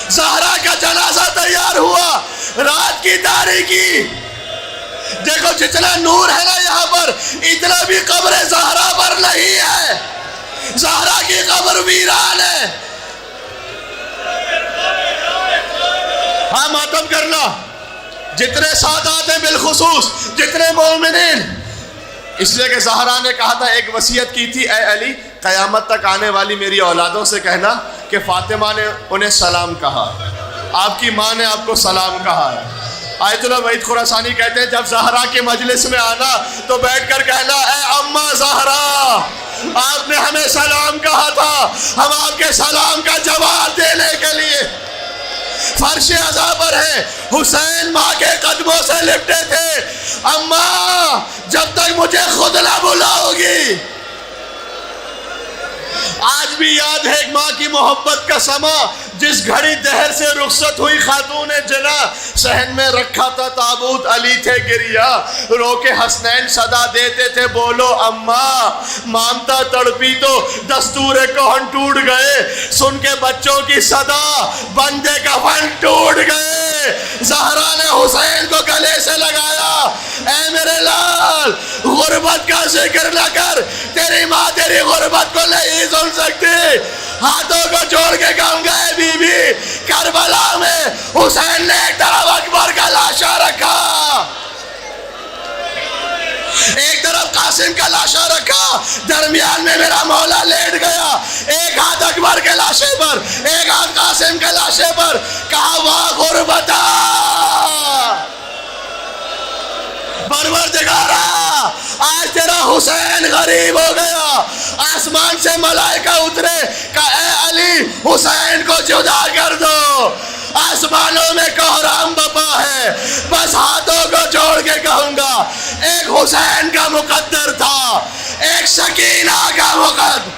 زہرا کا جنازہ تیار ہوا, رات کی تاریکی. دیکھو جتنا نور ہے نا یہاں پر, اتنا بھی قبر زہرا پر نہیں ہے. زہرا کی قبر ویران ہے. ہاں ماتم کرنا, جتنے ساتھ آتے بالخصوص جتنے مومنین. اس لیے کہ زہرا نے کہا تھا, ایک وصیت کی تھی, اے علی قیامت تک آنے والی میری اولادوں سے کہنا کہ فاطمہ نے انہیں سلام کہا, آپ کی ماں نے آپ کو سلام کہا ہے. آیت اللہ وحید خراسانی کہتے ہیں جب زہرا کے مجلس میں آنا تو بیٹھ کر کہنا اے اماں زہرا, آپ نے ہمیں سلام کہا تھا, ہم آپ کے سلام کا جواب دینے کے لیے فرش عزا پر ہے. حسین ماں کے قدموں سے لپٹے تھے, اماں جب تک مجھے خود نہ بلاؤ گی. آج بھی یاد ہے ایک ماں کی محبت کا سما, جس گھڑی دہر سے رخصت ہوئی خاتون جنا, صحن میں رکھا تھا تابوت, علی تھے گریا, رو کے حسنین صدا دیتے تھے بولو اماں. مامتا تڑپی تو دستور کہن ٹوٹ گئے, سن کے بچوں کی صدا بندے کفن ٹوٹ گئے. زہرا نے حسین کو گلے سے لگایا, اے میرے لال غربت کا ذکر نہ کر, تیری ماں تیری غربت کو نہیں سن سکتی. ہاتھوں کو جوڑ کے کہوں گا اے بی بی, کربلا میں حسین نے ایک طرف اکبر کا لاشا رکھا, ایک طرف قاسم کا لاشا رکھا, درمیان میں میرا مولا لیٹ گیا. ایک ہاتھ اکبر کے لاشے پر, ایک ہاتھ قاسم کے لاشے پر. کہا واہ غربتا, پروردگارا آج تیرا حسین غریب ہو گیا. آسمان سے ملائکہ اترے, کہا اے علی حسین کو جدا کر دو. آسمانوں میں کوہرام بپا ہے, بس ہاتھوں کو جوڑ کے کہوں گا ایک حسین کا مقدر تھا, ایک سکینہ کا مقدر.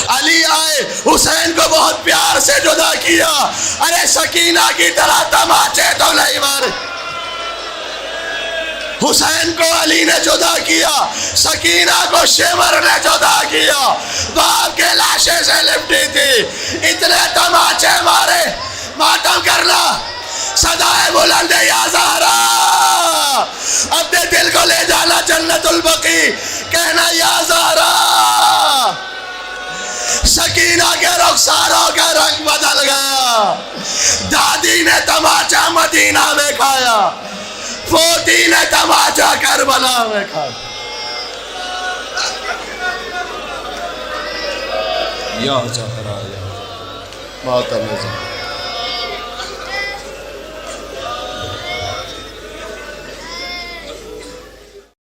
علی آئے, حسین کو بہت پیار سے جدا کیا. ارے سکینہ کی طرح تماچے تو نہیں مارے. حسین کو علی نے جدا کیا, سکینہ کو شمر نے جدا کیا. باپ کے لاشے سے لپٹی تھی, اتنے تماچے مارے. ماتم کرنا, صدائے بلند یا زہرا, اپنے دل کو لے جانا جنت البقیع, کہنا یا زہرا. سکینہ کے رخساروں کا رنگ بدل گیا. دادی نے تماچا مدینہ میں کھایا, پوتی نے تماچا کربلا میں کھایا. یا زہرا یا ماتم زہرا.